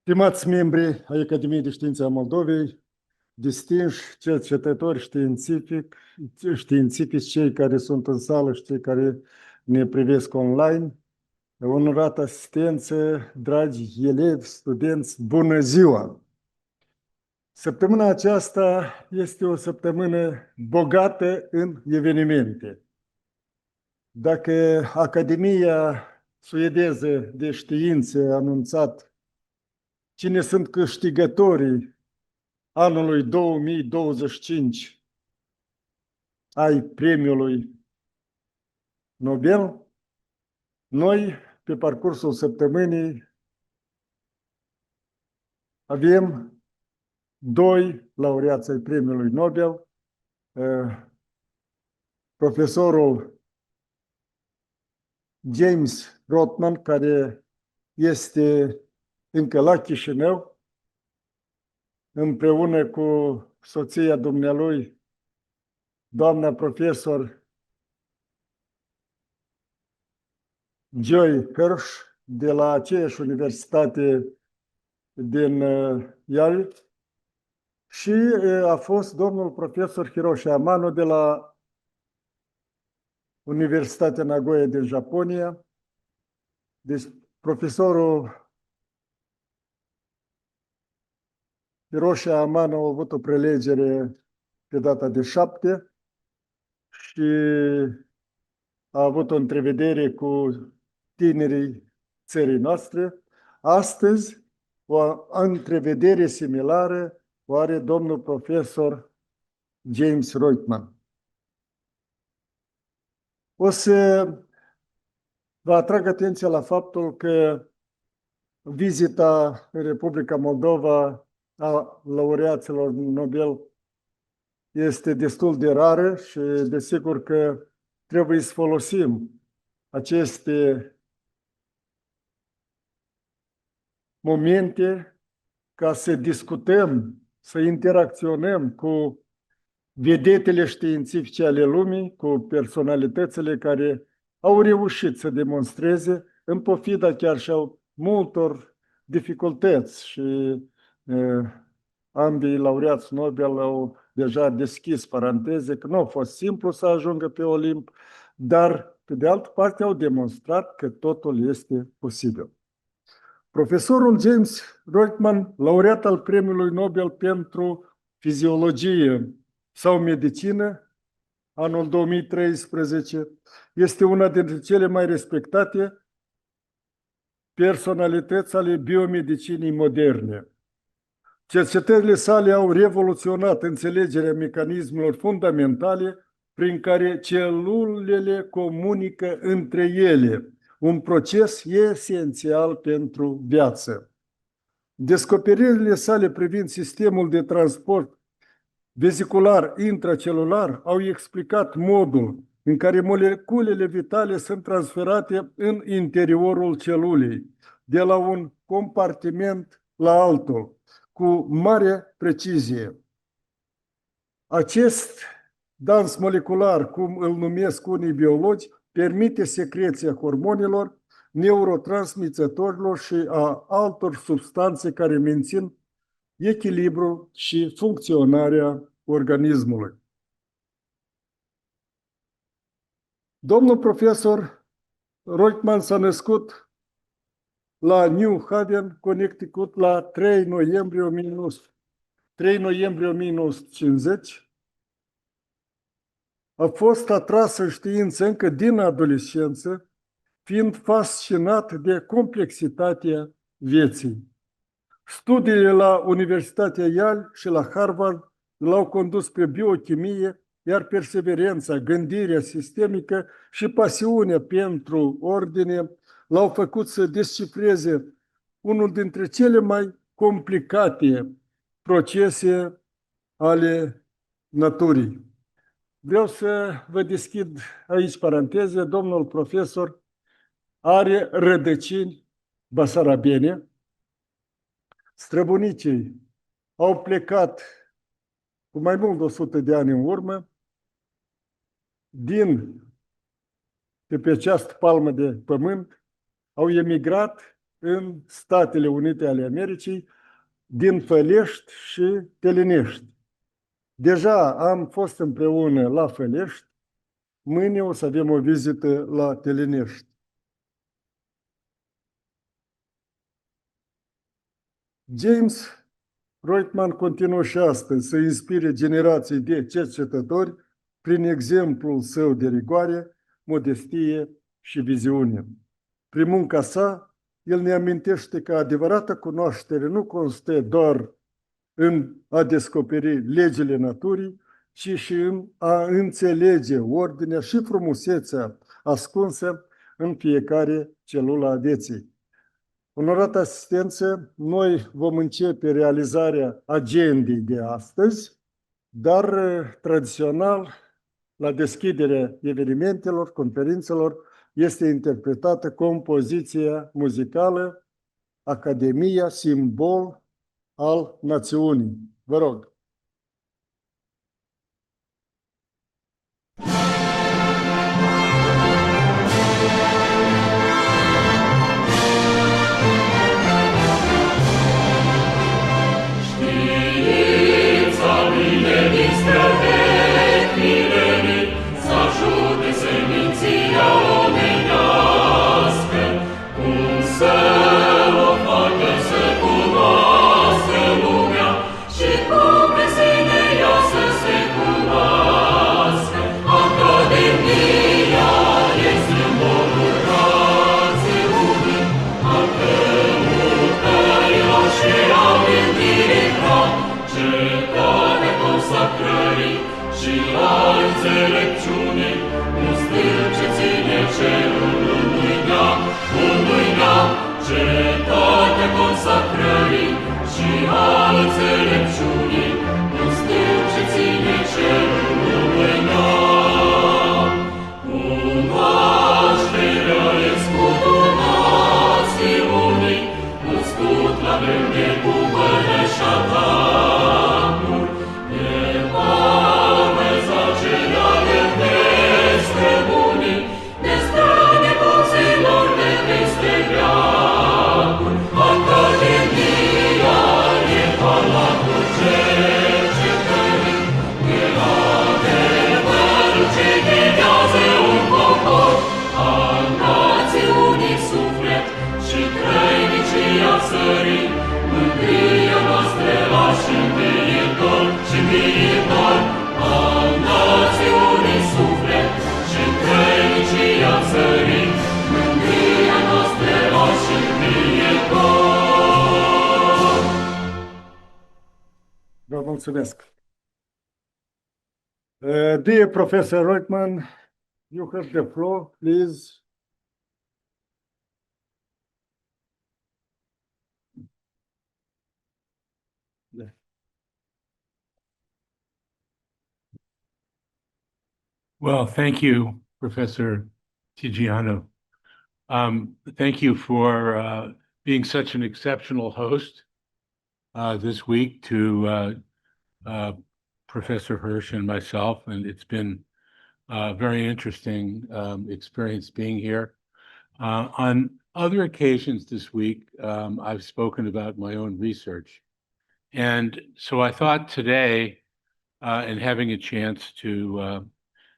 Stimați membri ai Academiei de Științe a Moldovei, distinși cercetători științifici, cei care sunt în sală și cei care ne privesc online, onorată asistență, dragi elevi, studenți, bună ziua! Săptămâna aceasta este o săptămână bogată în evenimente. Dacă Academia Suedeză de Științe a anunțat cine sunt câștigătorii anului 2025 ai Premiului Nobel, noi, pe parcursul săptămânii, avem doi laureați ai Premiului Nobel, profesorul James Rothman, care este încă la Chișinău, împreună cu soția dumnealui, doamna profesor Hirsch, de la aceeași universitate din Yale, și a fost domnul profesor Hiroshi Amano de la Universitatea Nagoya din Japonia. Deci profesorul Hiroshi Amano a avut o prelegere pe data de 7 și a avut o întrevedere cu tinerii țării noastre. Astăzi, o întrevedere similară o are domnul profesor James Rothman. O să vă atrag atenția la faptul că vizita în Republica Moldova a laureaților Nobel este destul de rară și desigur că trebuie să folosim aceste momente ca să discutăm, să interacționăm cu vedetele științifice ale lumii, cu personalitățile care au reușit să demonstreze, în pofida chiar și a multor dificultăți. Și ambii laureați Nobel au deja deschis paranteze că nu a fost simplu să ajungă pe Olimp, dar, pe de altă parte, au demonstrat că totul este posibil. Profesorul James Rothman, laureat al Premiului Nobel pentru fiziologie sau medicină, anul 2013, este una dintre cele mai respectate personalități ale biomedicinii moderne. Cercetările sale au revoluționat înțelegerea mecanismelor fundamentale prin care celulele comunică între ele, un proces esențial pentru viață. Descoperirile sale privind sistemul de transport vezicular intracelular au explicat modul în care moleculele vitale sunt transferate în interiorul celulei, de la un compartiment la altul, cu mare precizie. Acest dans molecular, cum îl numesc unii biologi, permite secreția hormonilor, neurotransmițătorilor și a altor substanțe care mențin echilibrul și funcționarea organismului. Domnul profesor Rothman s-a născut la New Haven, Connecticut, la 3 noiembrie 1950. A fost atras în știință încă din adolescență, fiind fascinat de complexitatea vieții. Studiile la Universitatea Yale și la Harvard l-au condus pe biochimie, iar perseverența, gândirea sistemică și pasiunea pentru ordine l-au făcut să descifreze unul dintre cele mai complicate procese ale naturii. Vreau să vă deschid aici paranteze. Domnul profesor are rădăcini basarabene. Străbunicii au plecat cu mai mult de 100 de ani în urmă de pe această palmă de pământ, au emigrat în Statele Unite ale Americii, din Fălești și Telenești. Deja am fost împreună la Fălești, mâine o să avem o vizită la Telenești. James Rothman continuă și astăzi să inspire generații de cercetători prin exemplul său de rigoare, modestie și viziune. Prin munca sa, el ne amintește că adevărata cunoaștere nu constă doar în a descoperi legile naturii, ci și în a înțelege ordinea și frumusețea ascunsă în fiecare celulă a vieții. Onorată asistență, noi vom începe realizarea agendei de astăzi, dar tradițional, la deschiderea evenimentelor, conferințelor, este interpretată compoziția muzicală Academia, simbol al națiunii. Vă rog. Vă mulțumesc. Dear Professor Rothman, you have the floor, please. Well, thank you, Professor Tigiano. Thank you for being such an exceptional host this week to Professor Hirsch and myself, and it's been a very interesting experience being here. On other occasions this week, I've spoken about my own research, and so I thought today, and having a chance to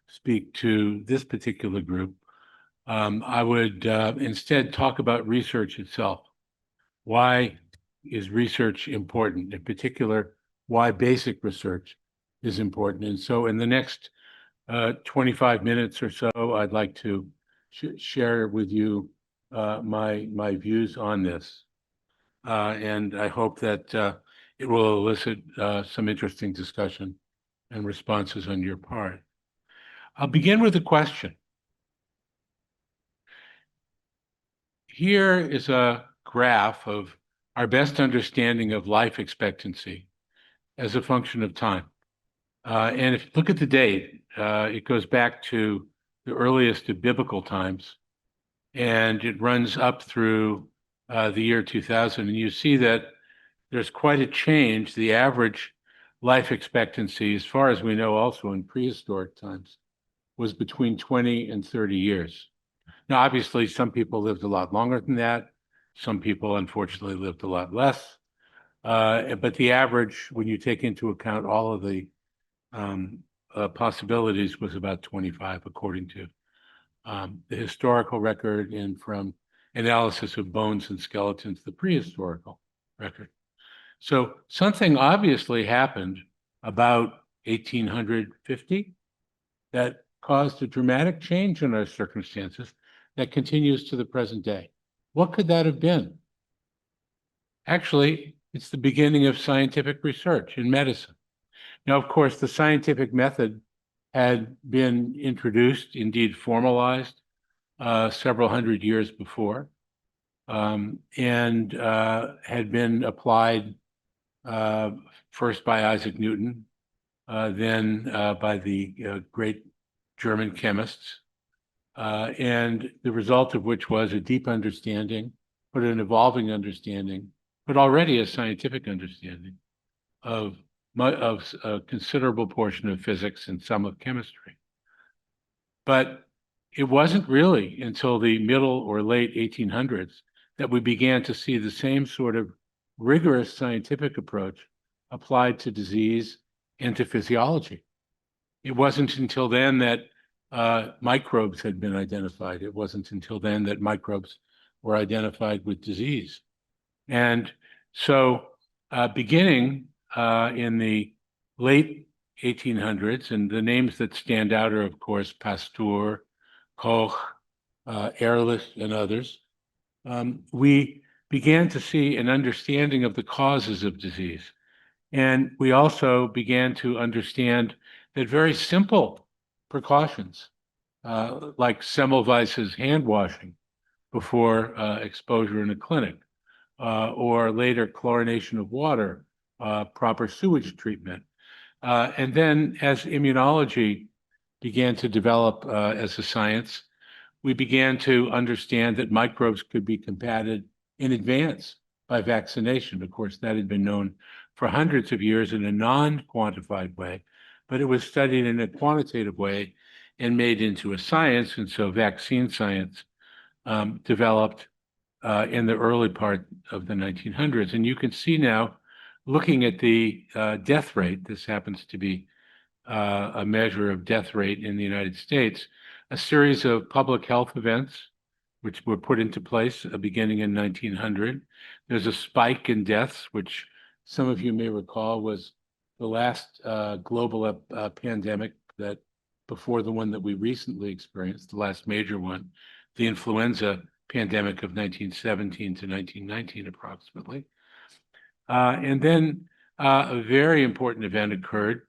speak to this particular group, I would instead talk about research itself. Why is research important? In particular, why basic research is important. And so in the next 25 minutes or so, I'd like to share with you my views on this. And I hope that it will elicit some interesting discussion and responses on your part. I'll begin with a question. Here is a graph of our best understanding of life expectancy as a function of time. And if you look at the date, it goes back to the earliest of biblical times, and it runs up through the year 2000. And you see that there's quite a change. The average life expectancy, as far as we know, also in prehistoric times, was between 20 and 30 years. Now, obviously, some people lived a lot longer than that. Some people, unfortunately, lived a lot less. But the average, when you take into account all of the possibilities, was about 25, according to the historical record and from analysis of bones and skeletons, the prehistorical record. So something obviously happened about 1850 that caused a dramatic change in our circumstances that continues to the present day. What could that have been? Actually, it's the beginning of scientific research in medicine. Now, of course, the scientific method had been introduced, indeed formalized, several hundred years before, and had been applied first by Isaac Newton, then by the great German chemists, and the result of which was a deep understanding, but an evolving understanding, but already a scientific understanding of a considerable portion of physics and some of chemistry. But it wasn't really until the middle or late 1800s that we began to see the same sort of rigorous scientific approach applied to disease and to physiology. It wasn't until then that microbes had been identified. It wasn't until then that microbes were identified with disease. And so beginning in the late 1800s, and the names that stand out are, of course, Pasteur, Koch, Ehrlich, and others, we began to see an understanding of the causes of disease. And we also began to understand that very simple precautions, like Semmelweis's hand washing before exposure in a clinic, or later chlorination of water, proper sewage treatment. And then as immunology began to develop as a science, we began to understand that microbes could be combated in advance by vaccination. Of course, that had been known for hundreds of years in a non-quantified way, but it was studied in a quantitative way and made into a science. And so vaccine science developed in the early part of the 1900s. And you can see now, looking at the death rate, this happens to be a measure of death rate in the United States, a series of public health events which were put into place beginning in 1900. There's a spike in deaths, which some of you may recall was the last global pandemic that before the one that we recently experienced, the last major one, the influenza pandemic of 1917 to 1919 approximately. And then a very important event occurred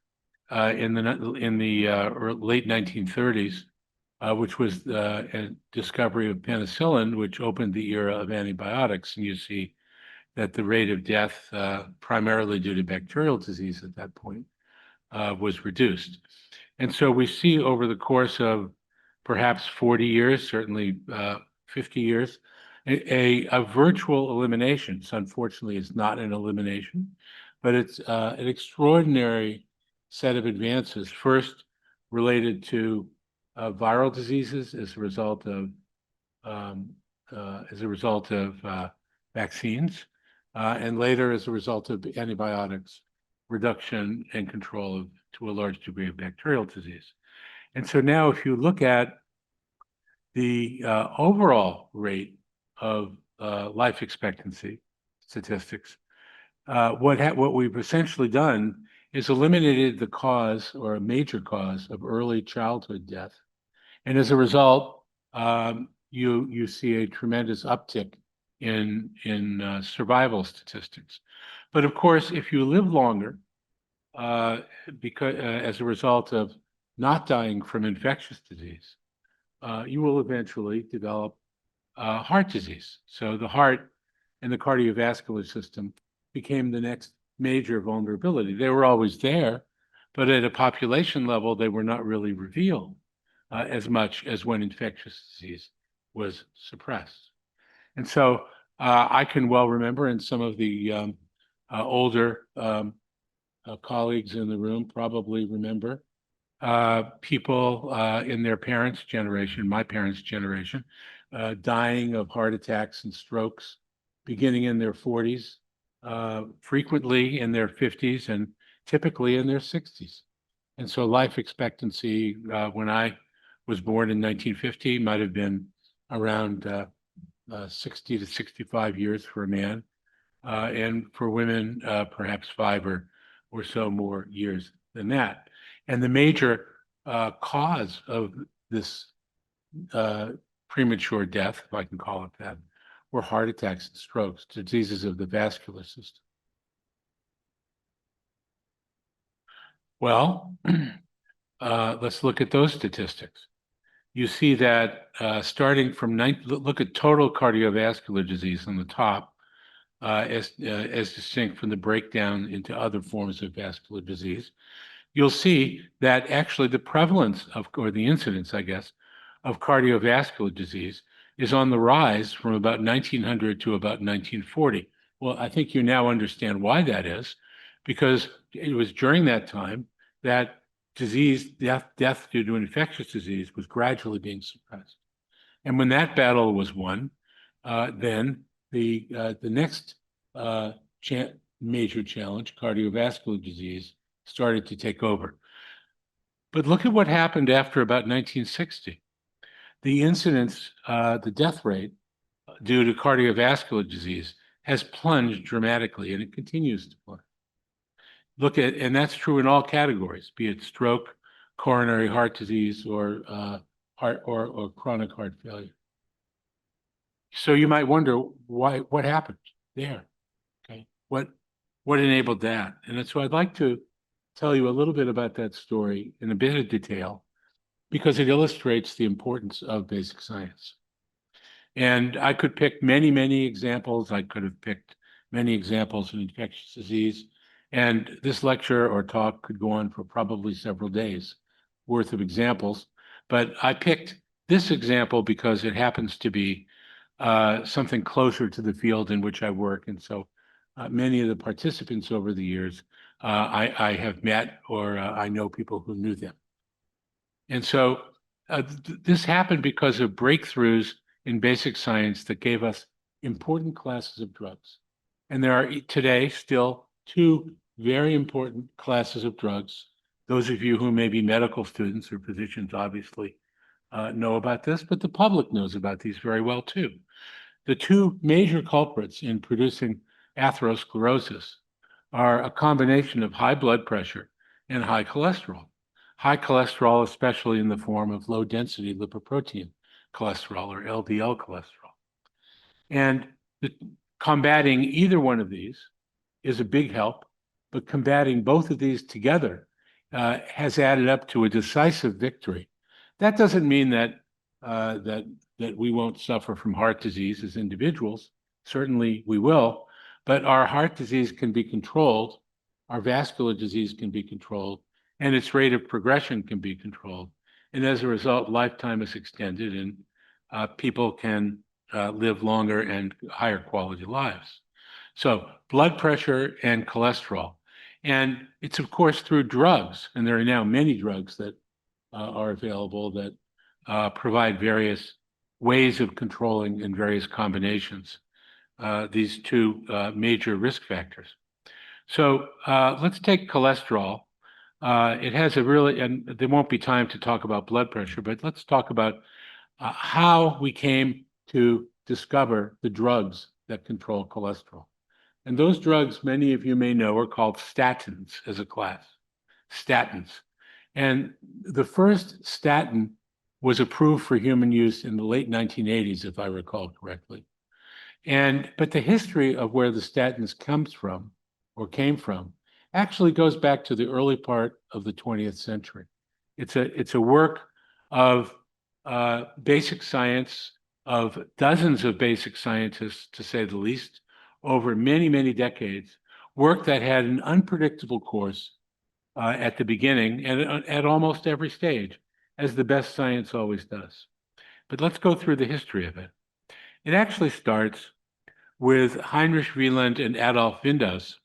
in the late 1930s, which was a discovery of penicillin, which opened the era of antibiotics. And you see that the rate of death, primarily due to bacterial disease at that point, was reduced. And so we see over the course of perhaps 40 years, certainly 50 years, a virtual elimination. So unfortunately, it's not an elimination, but it's an extraordinary set of advances, first related to viral diseases as a result of vaccines, and later as a result of antibiotics, reduction and control of, to a large degree, of bacterial disease. And so now if you look at the overall rate of life expectancy statistics, what we've essentially done is eliminated the cause, or a major cause, of early childhood death. And as a result, you see a tremendous uptick in survival statistics. But of course, if you live longer, because as a result of not dying from infectious disease, you will eventually develop heart disease. So the heart and the cardiovascular system became the next major vulnerability. They were always there, but at a population level, they were not really revealed as much as when infectious disease was suppressed. And so I can well remember, and some of the older colleagues in the room probably remember, people in their parents' generation, my parents' generation, dying of heart attacks and strokes beginning in their 40s, frequently in their 50s, and typically in their 60s. And so life expectancy when I was born in 1950 might have been around 60 to 65 years for a man, and for women, perhaps 5 or so more years than that. And the major cause of this premature death, if I can call it that, were heart attacks and strokes, diseases of the vascular system. Well, let's look at those statistics. You see that starting from look at total cardiovascular disease on the top, as distinct from the breakdown into other forms of vascular disease. You'll see that actually the prevalence of, or the incidence, I guess, of cardiovascular disease is on the rise from about 1900 to about 1940. Well, I think you now understand why that is, because it was during that time that disease, death due to infectious disease was gradually being suppressed. And when that battle was won, then the next major challenge, cardiovascular disease, started to take over. But look at what happened after about 1960. The incidence, the death rate due to cardiovascular disease has plunged dramatically, and it continues to plunge. Look at, and that's true in all categories, be it stroke, coronary heart disease, or chronic heart failure. So you might wonder what happened there. Okay, what enabled that? And so I'd like to tell you a little bit about that story in a bit of detail, because it illustrates the importance of basic science. And I could pick many, many examples. I could have picked many examples in infectious disease. And this lecture or talk could go on for probably several days worth of examples. But I picked this example because it happens to be something closer to the field in which I work. And so many of the participants over the years, I have met, or I know people who knew them. And so this happened because of breakthroughs in basic science that gave us important classes of drugs. And there are today still 2 very important classes of drugs. Those of you who may be medical students or physicians obviously know about this, but the public knows about these very well too. The 2 major culprits in producing atherosclerosis are a combination of high blood pressure and high cholesterol. High cholesterol, especially in the form of low-density lipoprotein cholesterol, or LDL cholesterol. And combating either one of these is a big help, but combating both of these together has added up to a decisive victory. That doesn't mean that we won't suffer from heart disease as individuals. Certainly we will, but our heart disease can be controlled, our vascular disease can be controlled, and its rate of progression can be controlled. And as a result, lifetime is extended, and people can live longer and higher quality lives. So blood pressure and cholesterol. And it's, of course, through drugs, and there are now many drugs that are available that provide various ways of controlling in various combinations these 2 major risk factors. So let's take cholesterol. It has a really, and there won't be time to talk about blood pressure, but let's talk about how we came to discover the drugs that control cholesterol. And those drugs, many of you may know, are called statins as a class, statins. And the first statin was approved for human use in the late 1980s, if I recall correctly. But the history of where the statins comes from, or came from, actually goes back to the early part of the 20th century. It's a work of basic science, of dozens of basic scientists, to say the least, over many, many decades, work that had an unpredictable course at the beginning and at almost every stage, as the best science always does. But let's go through the history of it. It actually starts with Heinrich Wieland and Adolf Windaus,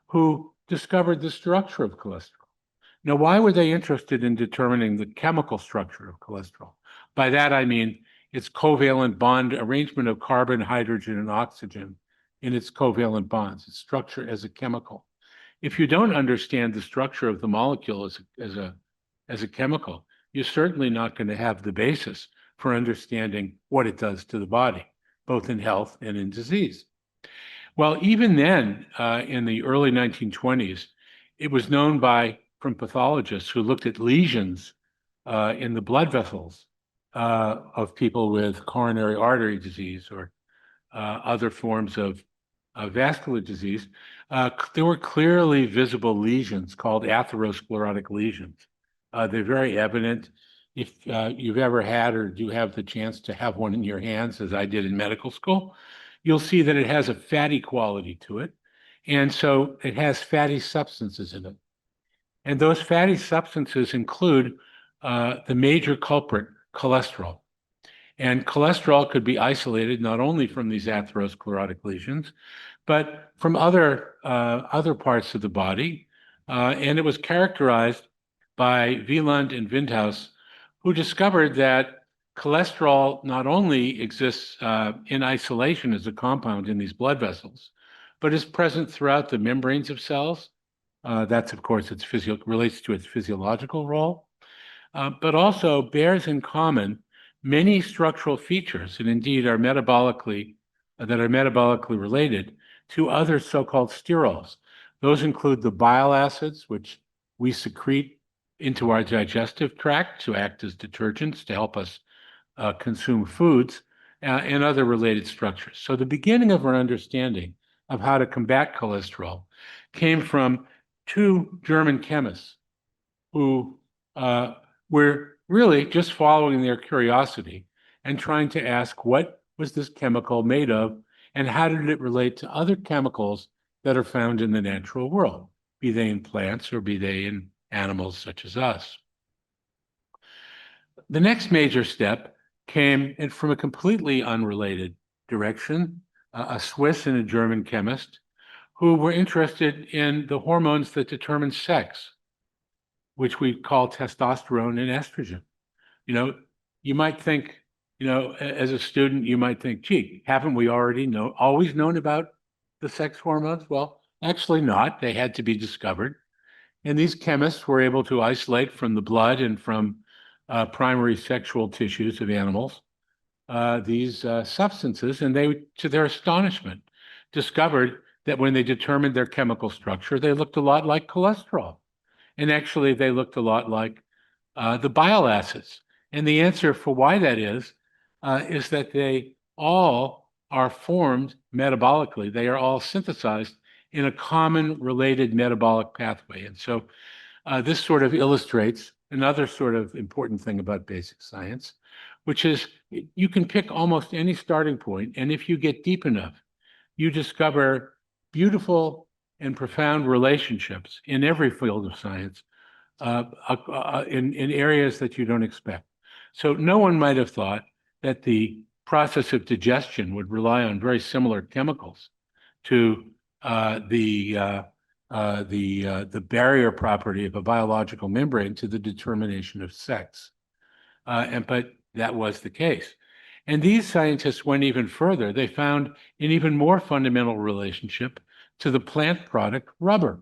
who discovered the structure of cholesterol. Now, why were they interested in determining the chemical structure of cholesterol? By that, I mean its covalent bond arrangement of carbon, hydrogen, and oxygen in its covalent bonds, its structure as a chemical. If you don't understand the structure of the molecule as a chemical, you're certainly not going to have the basis for understanding what it does to the body, both in health and in disease. Well, even then, in the early 1920s, it was known from pathologists who looked at lesions in the blood vessels of people with coronary artery disease or other forms of vascular disease. There were clearly visible lesions called atherosclerotic lesions. They're very evident. If you've ever had or do have the chance to have one in your hands, as I did in medical school, you'll see that it has a fatty quality to it. And so it has fatty substances in it. And those fatty substances include the major culprit, cholesterol. And cholesterol could be isolated not only from these atherosclerotic lesions, but from other parts of the body. And it was characterized by Wieland and Windhaus, who discovered that cholesterol not only exists in isolation as a compound in these blood vessels, but is present throughout the membranes of cells. That's, of course, relates to its physiological role, but also bears in common many structural features, and indeed are metabolically related to other so-called sterols. Those include the bile acids, which we secrete into our digestive tract to act as detergents to help us consume foods, and other related structures. So the beginning of our understanding of how to combat cholesterol came from two German chemists who were really just following their curiosity and trying to ask what was this chemical made of and how did it relate to other chemicals that are found in the natural world, be they in plants or be they in animals such as us. The next major step came from a completely unrelated direction, a Swiss and a German chemist who were interested in the hormones that determine sex, which we call testosterone and estrogen. You might think, as a student, you might think, gee, haven't we always known about the sex hormones? Well, actually not. They had to be discovered. And these chemists were able to isolate from the blood and from primary sexual tissues of animals these substances, and they, to their astonishment, discovered that when they determined their chemical structure, they looked a lot like cholesterol. And actually, they looked a lot like the bile acids. And the answer for why that is that they all are formed metabolically. They are all synthesized in a common related metabolic pathway. And so this sort of illustrates another sort of important thing about basic science, which is you can pick almost any starting point, and if you get deep enough, you discover beautiful and profound relationships in every field of science in areas that you don't expect. So no one might have thought that the process of digestion would rely on very similar chemicals to the barrier property of a biological membrane to the determination of sex. But that was the case. And these scientists went even further. They found an even more fundamental relationship to the plant product rubber.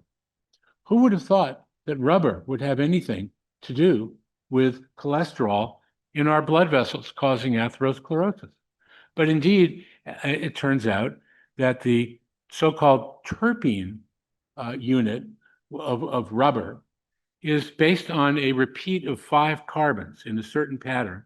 Who would have thought that rubber would have anything to do with cholesterol in our blood vessels causing atherosclerosis? But indeed, it turns out that the so-called terpene unit of rubber is based on a repeat of 5 carbons in a certain pattern.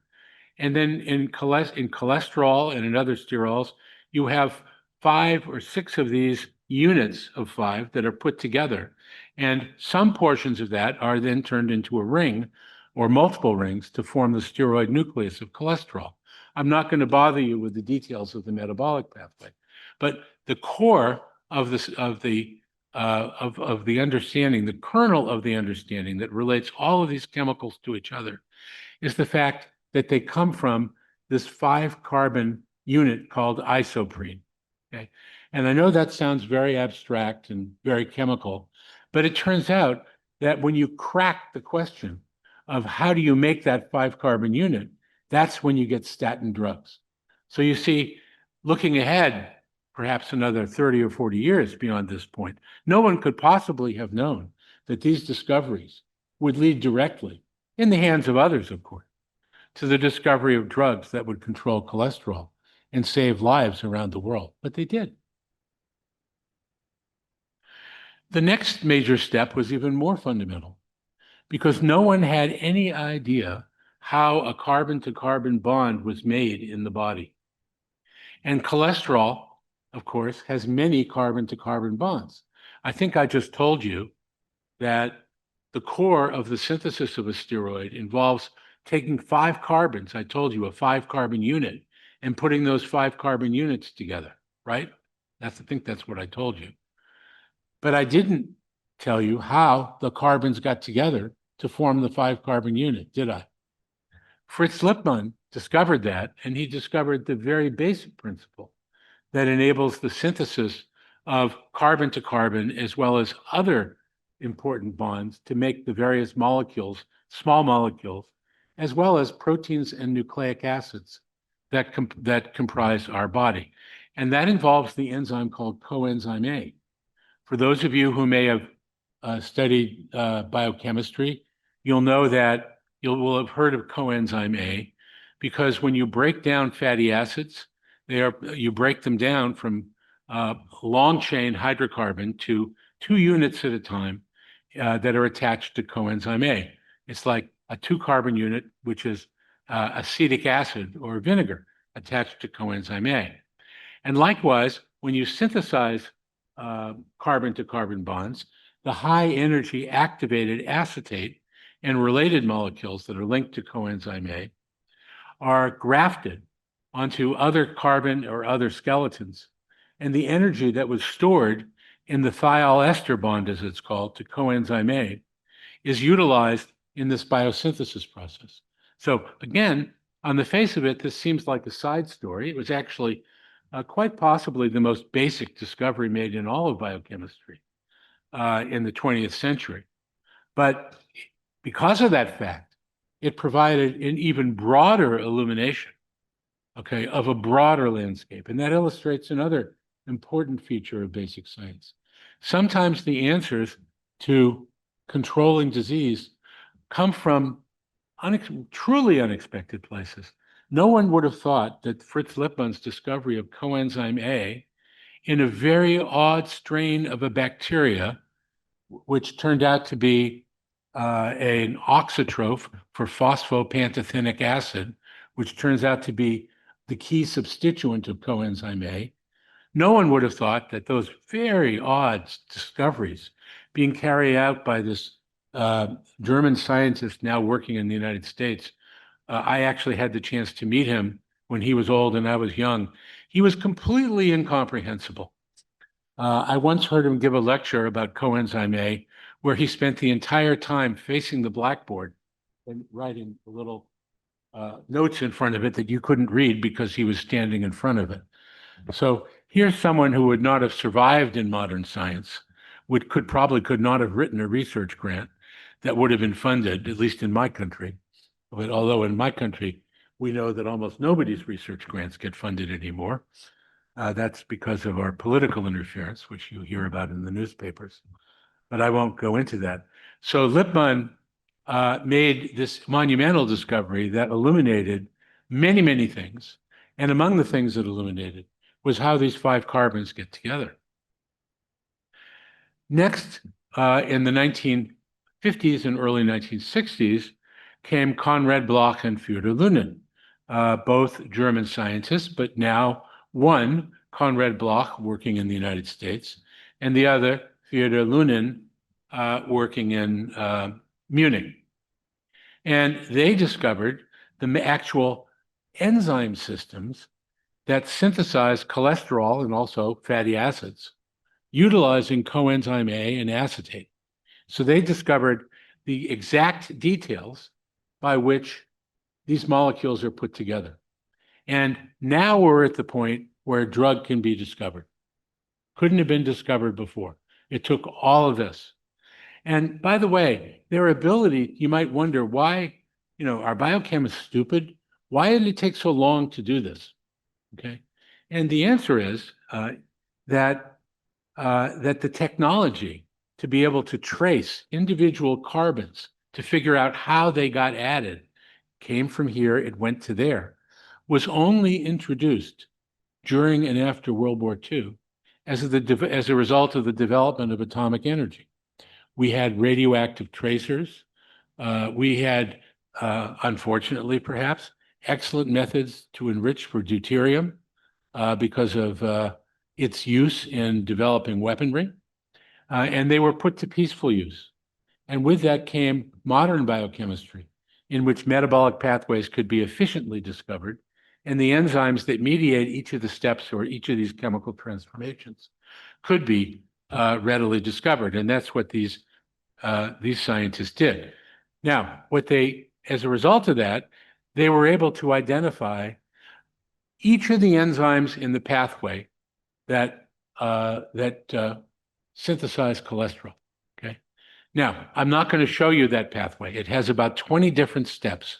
And then in cholesterol and in other sterols, you have 5 or 6 of these units of 5 that are put together. And some portions of that are then turned into a ring or multiple rings to form the steroid nucleus of cholesterol. I'm not going to bother you with the details of the metabolic pathway, but the core of the understanding, the kernel of the understanding that relates all of these chemicals to each other is the fact that they come from this 5-carbon unit called isoprene. Okay? And I know that sounds very abstract and very chemical, but it turns out that when you crack the question of how do you make that 5-carbon unit, that's when you get statin drugs. So you see, looking ahead, perhaps another 30 or 40 years beyond this point. No one could possibly have known that these discoveries would lead directly, in the hands of others, of course, to the discovery of drugs that would control cholesterol and save lives around the world. But they did. The next major step was even more fundamental, because no one had any idea how a carbon-to-carbon bond was made in the body. And cholesterol, of course, has many carbon-to-carbon bonds. I think I just told you that the core of the synthesis of a steroid involves taking 5 carbons, I told you, a 5-carbon unit, and putting those 5 carbon units together, right? I think that's what I told you. But I didn't tell you how the carbons got together to form the 5-carbon unit, did I? Fritz Lippmann discovered that, and he discovered the very basic principle that enables the synthesis of carbon-to-carbon as well as other important bonds to make the various molecules, small molecules, as well as proteins and nucleic acids that comprise our body. And that involves the enzyme called coenzyme A. For those of you who may have studied biochemistry, you'll know that you will have heard of coenzyme A, because when you break down fatty acids, you break them down from long chain hydrocarbon to 2 units at a time that are attached to coenzyme A. It's like a 2-carbon unit, which is acetic acid or vinegar attached to coenzyme A. And likewise, when you synthesize carbon-to-carbon bonds, the high-energy activated acetate and related molecules that are linked to coenzyme A are grafted onto other carbon or other skeletons. And the energy that was stored in the thiol ester bond, as it's called, to coenzyme A, is utilized in this biosynthesis process. So again, on the face of it, this seems like a side story. It was actually quite possibly the most basic discovery made in all of biochemistry in the 20th century. But because of that fact, it provided an even broader illumination, okay, of a broader landscape. And that illustrates another important feature of basic science. Sometimes the answers to controlling disease come from truly unexpected places. No one would have thought that Fritz Lippmann's discovery of coenzyme A in a very odd strain of a bacteria, which turned out to be an auxotroph for phosphopantothenic acid, which turns out to be the key substituent of coenzyme A. No one would have thought that those very odd discoveries being carried out by this German scientist now working in the United States. I actually had the chance to meet him when he was old and I was young. He was completely incomprehensible. I once heard him give a lecture about coenzyme A, where he spent the entire time facing the blackboard and writing little notes in front of it that you couldn't read because he was standing in front of it. So here's someone who would not have survived in modern science, probably could not have written a research grant that would have been funded, at least in my country. But although in my country, we know that almost nobody's research grants get funded anymore. That's because of our political interference, which you hear about in the newspapers. But I won't go into that. So Lippmann made this monumental discovery that illuminated many, many things. And among the things that illuminated was how these 5 carbons get together. Next, in the 1950s and early 1960s, came Konrad Bloch and Theodor Lunin, both German scientists, but now one, Konrad Bloch, working in the United States, and the other, Theodor Lunin, working in Munich. And they discovered the actual enzyme systems that synthesize cholesterol and also fatty acids, utilizing coenzyme A and acetate. So they discovered the exact details by which these molecules are put together. And now we're at the point where a drug can be discovered. Couldn't have been discovered before. It took all of this. And by the way, their ability, you might wonder why, are biochemists stupid? Why did it take so long to do this? Okay. And the answer is, that that the technology to be able to trace individual carbons to figure out how they got added came from here, it went to there, was only introduced during and after World War II as a result of the development of atomic energy. We had radioactive tracers. We had, unfortunately perhaps, excellent methods to enrich for deuterium because of its use in developing weaponry. And they were put to peaceful use. And with that came modern biochemistry, in which metabolic pathways could be efficiently discovered, and the enzymes that mediate each of the steps or each of these chemical transformations could be readily discovered. And that's what these scientists did. Now, as a result of that, they were able to identify each of the enzymes in the pathway that synthesize cholesterol. Okay. Now, I'm not going to show you that pathway. It has about 20 different steps.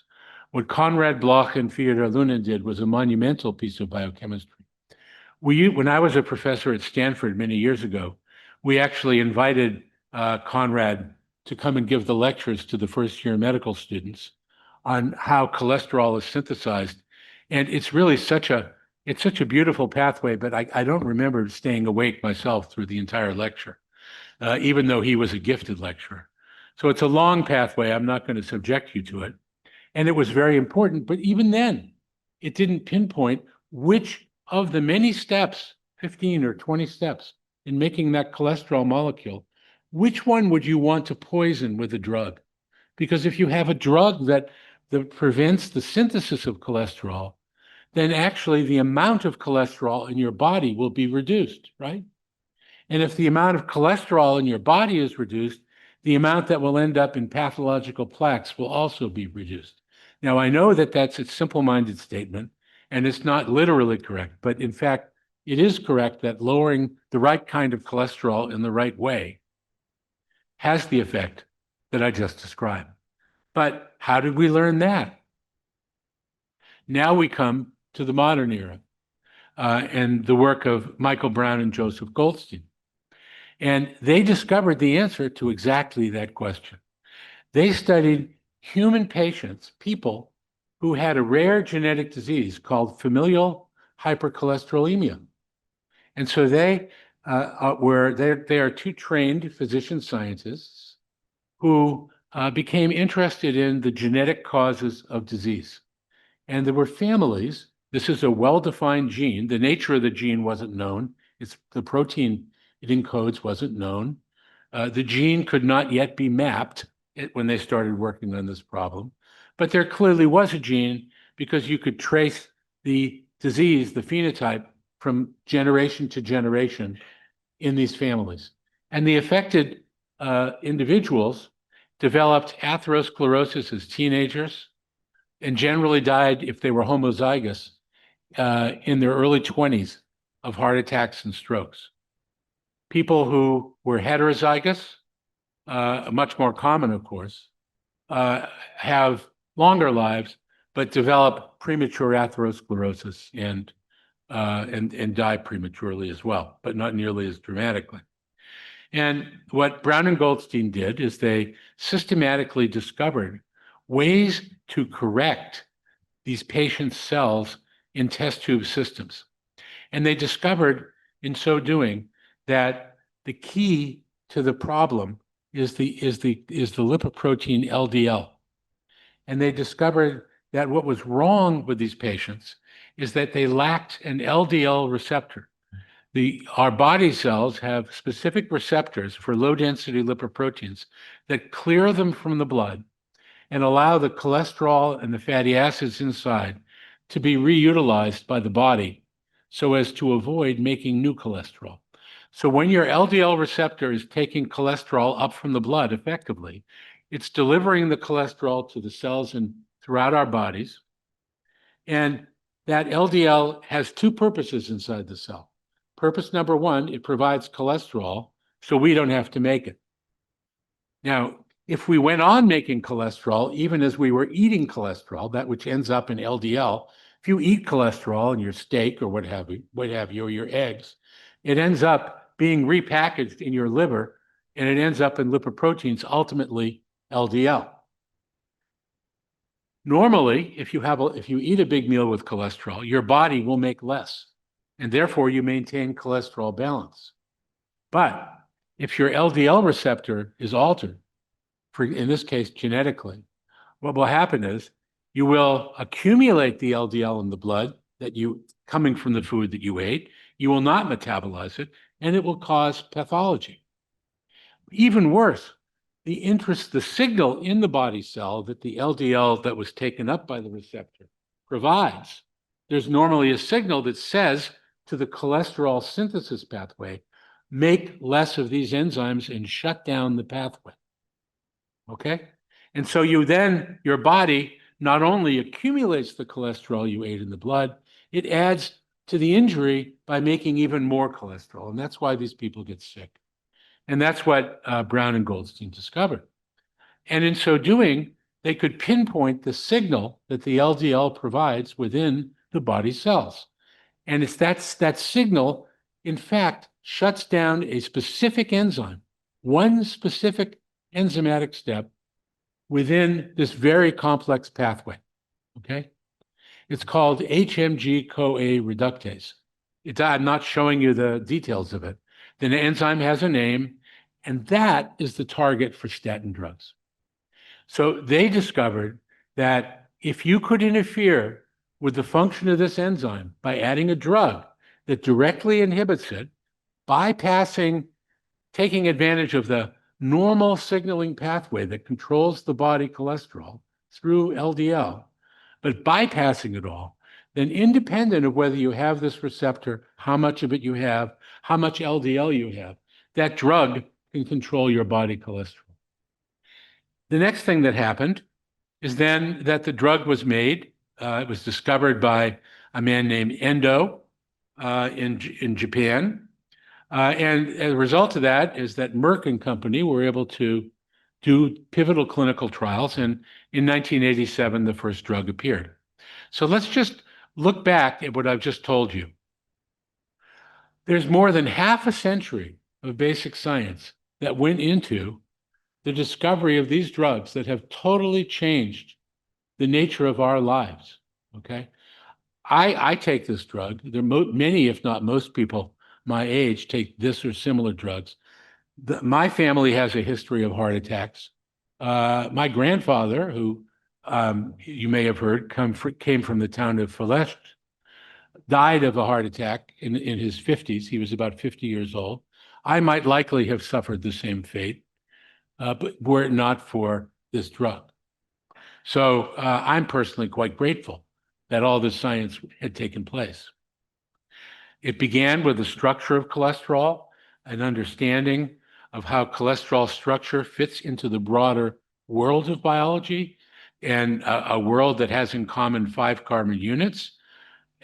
What Konrad Bloch and Fyodor Lunin did was a monumental piece of biochemistry. When I was a professor at Stanford many years ago, we actually invited Konrad to come and give the lectures to the first-year medical students on how cholesterol is synthesized. And it's really such a beautiful pathway, but I don't remember staying awake myself through the entire lecture, even though he was a gifted lecturer. So it's a long pathway. I'm not going to subject you to it. And it was very important, but even then, it didn't pinpoint which of the many steps, 15 or 20 steps, in making that cholesterol molecule, which one would you want to poison with a drug? Because if you have a drug that prevents the synthesis of cholesterol, then actually the amount of cholesterol in your body will be reduced, right? And if the amount of cholesterol in your body is reduced, the amount that will end up in pathological plaques will also be reduced. Now, I know that that's a simple-minded statement, and it's not literally correct, but in fact, it is correct that lowering the right kind of cholesterol in the right way has the effect that I just described. But how did we learn that? Now we come to the modern era and the work of Michael Brown and Joseph Goldstein. And they discovered the answer to exactly that question. They studied human patients, people who had a rare genetic disease called familial hypercholesterolemia. And so they are two trained physician scientists who became interested in the genetic causes of disease. And there were families. This is a well-defined gene. The nature of the gene wasn't known. It's the protein it encodes wasn't known. The gene could not yet be mapped when they started working on this problem. But there clearly was a gene because you could trace the disease, the phenotype, from generation to generation in these families. And the affected individuals developed atherosclerosis as teenagers and generally died, if they were homozygous, in their early 20s of heart attacks and strokes. People who were heterozygous, much more common, of course, have longer lives, but develop premature atherosclerosis and die prematurely as well, but not nearly as dramatically. And what Brown and Goldstein did is they systematically discovered ways to correct these patients' cells in test tube systems. And they discovered in so doing that the key to the problem is the lipoprotein LDL. And they discovered that what was wrong with these patients is that they lacked an LDL receptor. Our body cells have specific receptors for low-density lipoproteins that clear them from the blood and allow the cholesterol and the fatty acids inside to be reutilized by the body so as to avoid making new cholesterol. So when your LDL receptor is taking cholesterol up from the blood effectively, it's delivering the cholesterol to the cells throughout our bodies. And that LDL has two purposes inside the cell. Purpose number one, it provides cholesterol so we don't have to make it. Now, if we went on making cholesterol, even as we were eating cholesterol, that which ends up in LDL, if you eat cholesterol in your steak or what have you, or your eggs, it ends up being repackaged in your liver, and it ends up in lipoproteins, ultimately LDL. Normally, if you eat a big meal with cholesterol, your body will make less, and therefore you maintain cholesterol balance. But if your LDL receptor is altered, in this case genetically, what will happen is you will accumulate the LDL in the blood coming from the food that you ate. You will not metabolize it, and it will cause pathology. Even worse, the signal in the body cell that the LDL that was taken up by the receptor provides, there's normally a signal that says to the cholesterol synthesis pathway, make less of these enzymes and shut down the pathway. Okay? And so your body not only accumulates the cholesterol you ate in the blood, it adds to the injury by making even more cholesterol. And that's why these people get sick. And that's what Brown and Goldstein discovered. And in so doing, they could pinpoint the signal that the LDL provides within the body cells. And it's that signal, in fact, shuts down a specific enzyme, one specific enzymatic step within this very complex pathway, okay? It's called HMG-CoA reductase. I'm not showing you the details of it. The enzyme has a name, and that is the target for statin drugs. So they discovered that if you could interfere with the function of this enzyme by adding a drug that directly inhibits it, taking advantage of the normal signaling pathway that controls the body cholesterol through LDL, but bypassing it all, then independent of whether you have this receptor, how much of it you have, how much LDL you have, that drug can control your body cholesterol. The next thing that happened is then that the drug was made. It was discovered by a man named Endo in Japan. And as a result of that is that Merck and company were able to do pivotal clinical trials. And in 1987, the first drug appeared. So let's just look back at what I've just told you. There's more than half a century of basic science that went into the discovery of these drugs that have totally changed the nature of our lives, okay? I take this drug. Many, if not most people my age take this or similar drugs. My family has a history of heart attacks. My grandfather, who you may have heard came from the town of Felest, died of a heart attack in his 50s. He was about 50 years old. I might likely have suffered the same fate, but were it not for this drug. So I'm personally quite grateful that all this science had taken place. It began with the structure of cholesterol, an understanding of how cholesterol structure fits into the broader world of biology, and a world that has in common 5 carbon units,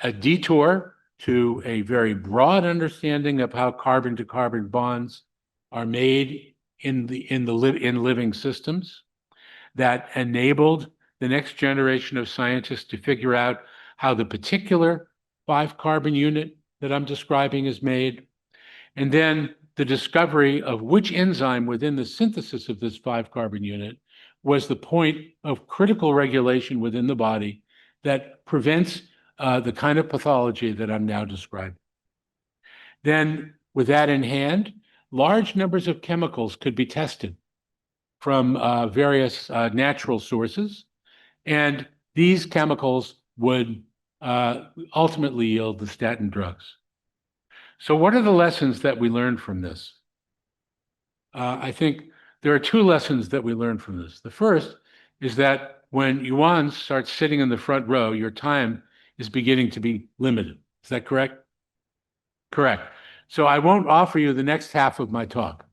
a detour to a very broad understanding of how carbon-to-carbon bonds are made in living systems, that enabled the next generation of scientists to figure out how the particular 5 carbon unit that I'm describing is made, and then the discovery of which enzyme within the synthesis of this 5 carbon unit was the point of critical regulation within the body that prevents the kind of pathology that I'm now describing. Then, with that in hand, large numbers of chemicals could be tested from various natural sources, and these chemicals would ultimately yield the statin drugs. So what are the lessons that we learned from this? I think there are 2 lessons that we learned from this. The first is that when Yuan starts sitting in the front row, your time is beginning to be limited. Is that correct? Correct. So I won't offer you the next half of my talk,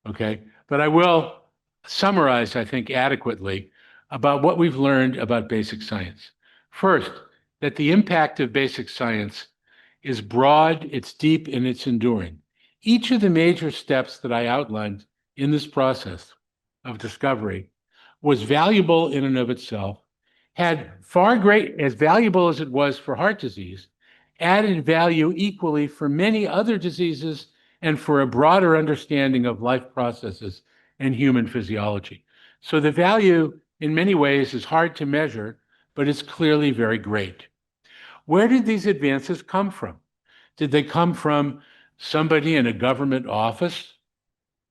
okay? But I will summarize, I think, adequately about what we've learned about basic science. First, that the impact of basic science is broad, it's deep, and it's enduring. Each of the major steps that I outlined in this process of discovery was valuable in and of itself, had as valuable as it was for heart disease, added value equally for many other diseases and for a broader understanding of life processes and human physiology. So the value in many ways is hard to measure, but it's clearly very great. Where did these advances come from? Did they come from somebody in a government office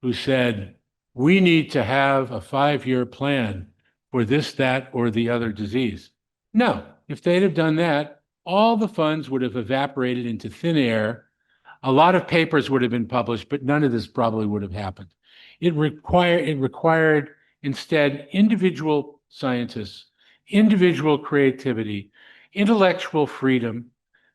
who said, we need to have a 5-year plan for this, that, or the other disease? No, if they'd have done that, all the funds would have evaporated into thin air. A lot of papers would have been published, but none of this probably would have happened. It required instead individual scientists, individual creativity, intellectual freedom,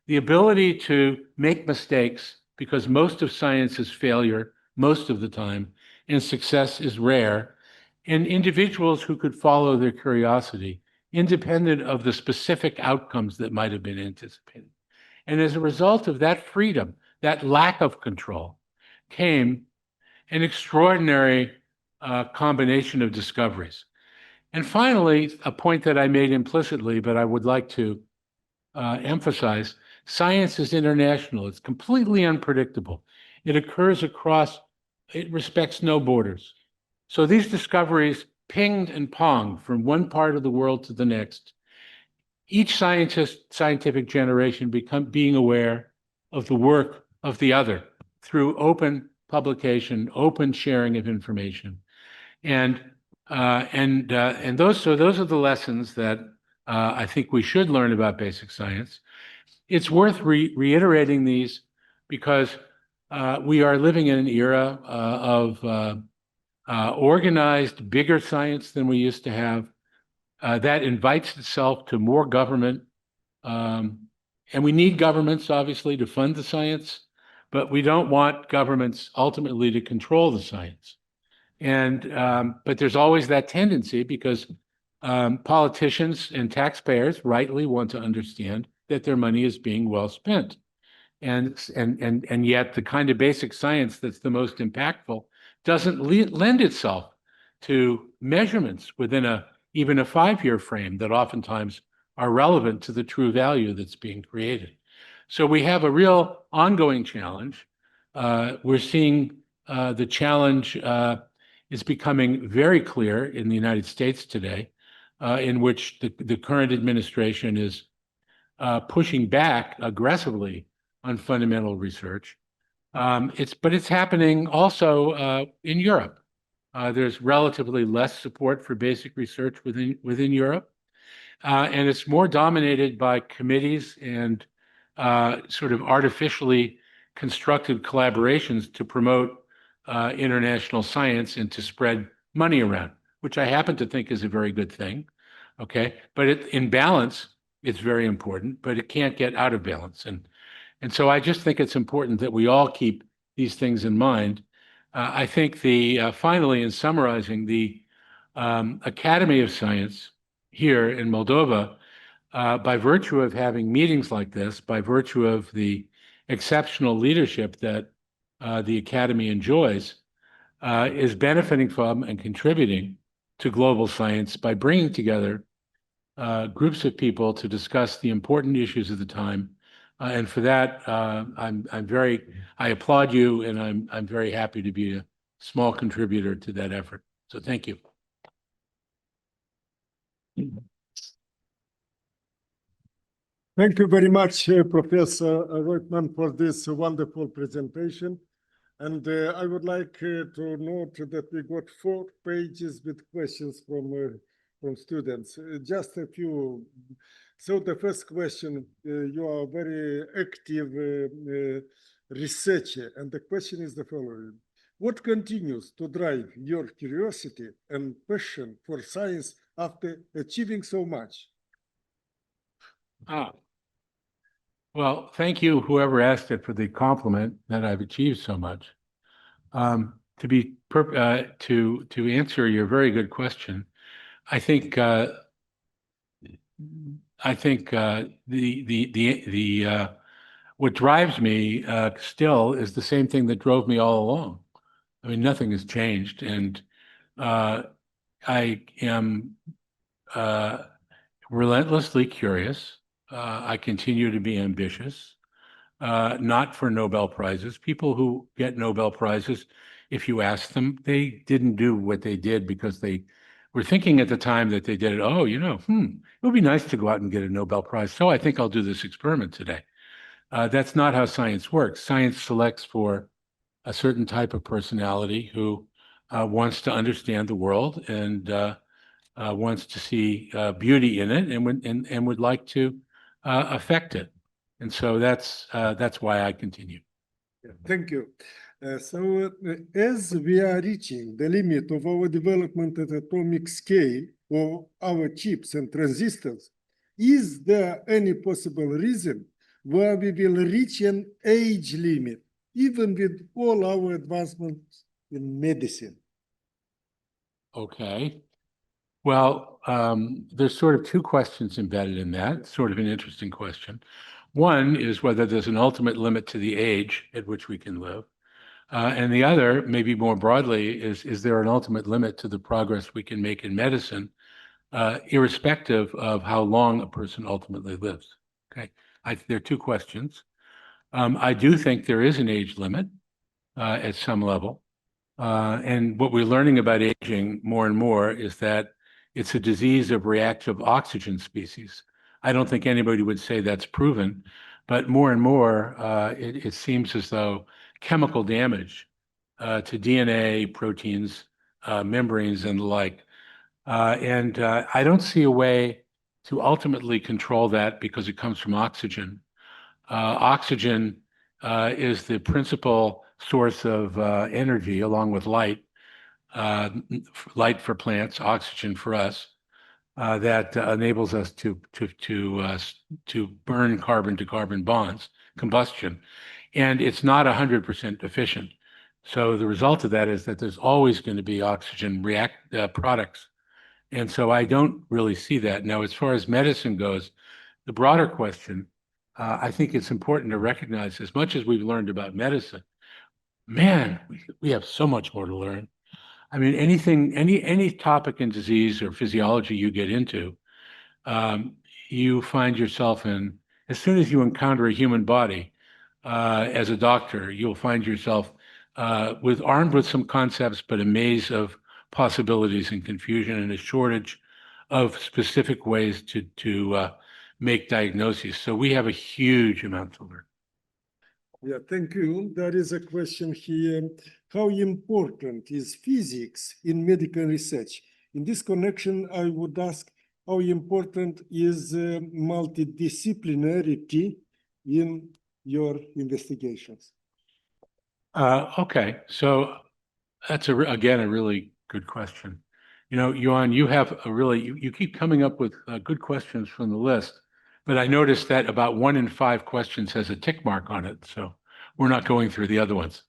the ability to make mistakes, because most of science is failure most of the time, and success is rare, and individuals who could follow their curiosity, independent of the specific outcomes that might have been anticipated. And as a result of that freedom, that lack of control, came an extraordinary combination of discoveries. And finally, a point that I made implicitly, but I would like to emphasize, science is international. It's completely unpredictable. It occurs across, it respects no borders. So these discoveries pinged and ponged from one part of the world to the next. Each scientific generation being aware of the work of the other through open publication, open sharing of information. And those are the lessons that I think we should learn about basic science. It's worth reiterating these because we are living in an era of organized, bigger science than we used to have. That invites itself to more government. And we need governments, obviously, to fund the science, but we don't want governments ultimately to control the science. But there's always that tendency because politicians and taxpayers rightly want to understand that their money is being well spent. And yet the kind of basic science that's the most impactful doesn't lend itself to measurements within even a 5-year frame that oftentimes are relevant to the true value that's being created. So we have a real ongoing challenge. We're seeing the challenge is becoming very clear in the United States today, in which the current administration is pushing back aggressively on fundamental research. But it's happening also in Europe. There's relatively less support for basic research within Europe, and it's more dominated by committees and sort of artificially constructed collaborations to promote international science and to spread money around, which I happen to think is a very good thing. Okay, but in balance, it's very important, but it can't get out of balance. And so I just think it's important that we all keep these things in mind. I think finally, in summarizing, the Academy of Science here in Moldova, by virtue of having meetings like this, by virtue of the exceptional leadership that the Academy enjoys, is benefiting from and contributing to global science by bringing together groups of people to discuss the important issues of the time. And for that, I applaud you, and I'm very happy to be a small contributor to that effort. So thank you. Thank you very much, Professor Rothman, for this wonderful presentation. And I would like to note that we got 4 pages with questions from students. Just a few. So the first question, you are a very active researcher, and the question is the following. What continues to drive your curiosity and passion for science after achieving so much? Well, thank you, whoever asked it, for the compliment that I've achieved so much. To answer your very good question, I think what drives me still is the same thing that drove me all along. I mean, nothing has changed, and I am relentlessly curious. I continue to be ambitious. not for Nobel Prizes. People who get Nobel Prizes, if you ask them, they didn't do what they did because they were thinking at the time that they did it, oh, it would be nice to go out and get a Nobel Prize. So I think I'll do this experiment today. That's not how science works. Science selects for a certain type of personality who wants to understand the world and wants to see beauty in it and would like to affect it. And so that's why I continue. Yeah, thank you. As we are reaching the limit of our development at atomic scale of our chips and transistors, is there any possible reason why we will reach an age limit, even with all our advancements in medicine? Okay. Well, there's sort of two questions embedded in that, sort of an interesting question. One is whether there's an ultimate limit to the age at which we can live. And the other, maybe more broadly, is there an ultimate limit to the progress we can make in medicine, irrespective of how long a person ultimately lives? Okay, there are two questions. I do think there is an age limit at some level. And what we're learning about aging more and more is that it's a disease of reactive oxygen species. I don't think anybody would say that's proven, but more and more, it seems as though chemical damage to DNA, proteins, membranes, and the like. And I don't see a way to ultimately control that because it comes from oxygen. Oxygen is the principal source of energy, along with light. Light for plants, oxygen for us, that enables us to burn carbon to carbon bonds, combustion, and it's not 100% efficient. So the result of that is that there's always going to be oxygen products, and so I don't really see that. Now, as far as medicine goes, the broader question, I think it's important to recognize, as much as we've learned about medicine, man, we have so much more to learn. I mean, any topic in disease or physiology you get into, you find yourself in, as soon as you encounter a human body, as a doctor, you'll find yourself armed with some concepts, but a maze of possibilities and confusion and a shortage of specific ways to make diagnoses. So we have a huge amount to learn. Yeah, thank you. There is a question here. How important is physics in medical research? In this connection, I would ask, how important is multidisciplinarity in your investigations? Okay, so that's again a really good question. Johan, you have you keep coming up with good questions from the list, but I noticed that about 1 in 5 questions has a tick mark on it, so we're not going through the other ones.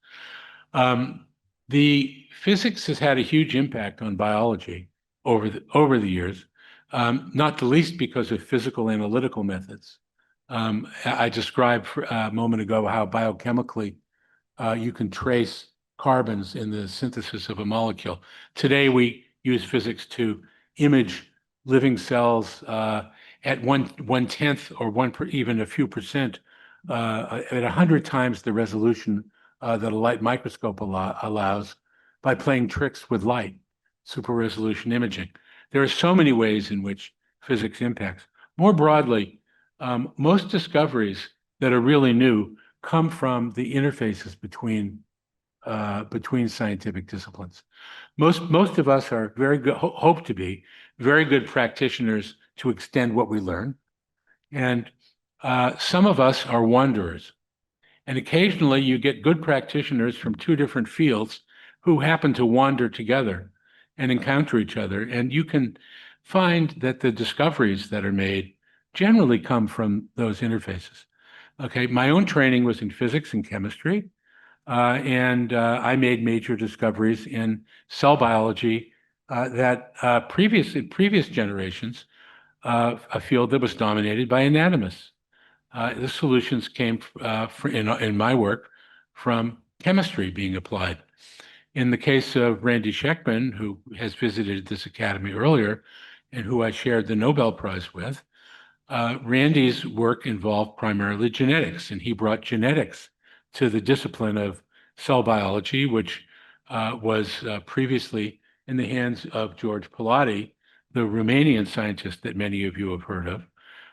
The physics has had a huge impact on biology over the years, not the least because of physical analytical methods. I described a moment ago how biochemically you can trace carbons in the synthesis of a molecule. Today, we use physics to image living cells at 1/10 or even a few percent at 100 times the resolution that a light microscope allows by playing tricks with light, super resolution imaging. There are so many ways in which physics impacts. More broadly, most discoveries that are really new come from the interfaces between scientific disciplines. Most of us are very good, hope to be very good practitioners to extend what we learn, and some of us are wanderers. And occasionally you get good practitioners from 2 different fields who happen to wander together and encounter each other. And you can find that the discoveries that are made generally come from those interfaces. Okay, my own training was in physics and chemistry, and I made major discoveries in cell biology that in previous generations, a field that was dominated by anatomists. The solutions came in my work from chemistry being applied. In the case of Randy Sheckman, who has visited this academy earlier and who I shared the Nobel Prize with, Randy's work involved primarily genetics, and he brought genetics to the discipline of cell biology, which was previously in the hands of George Palade, the Romanian scientist that many of you have heard of.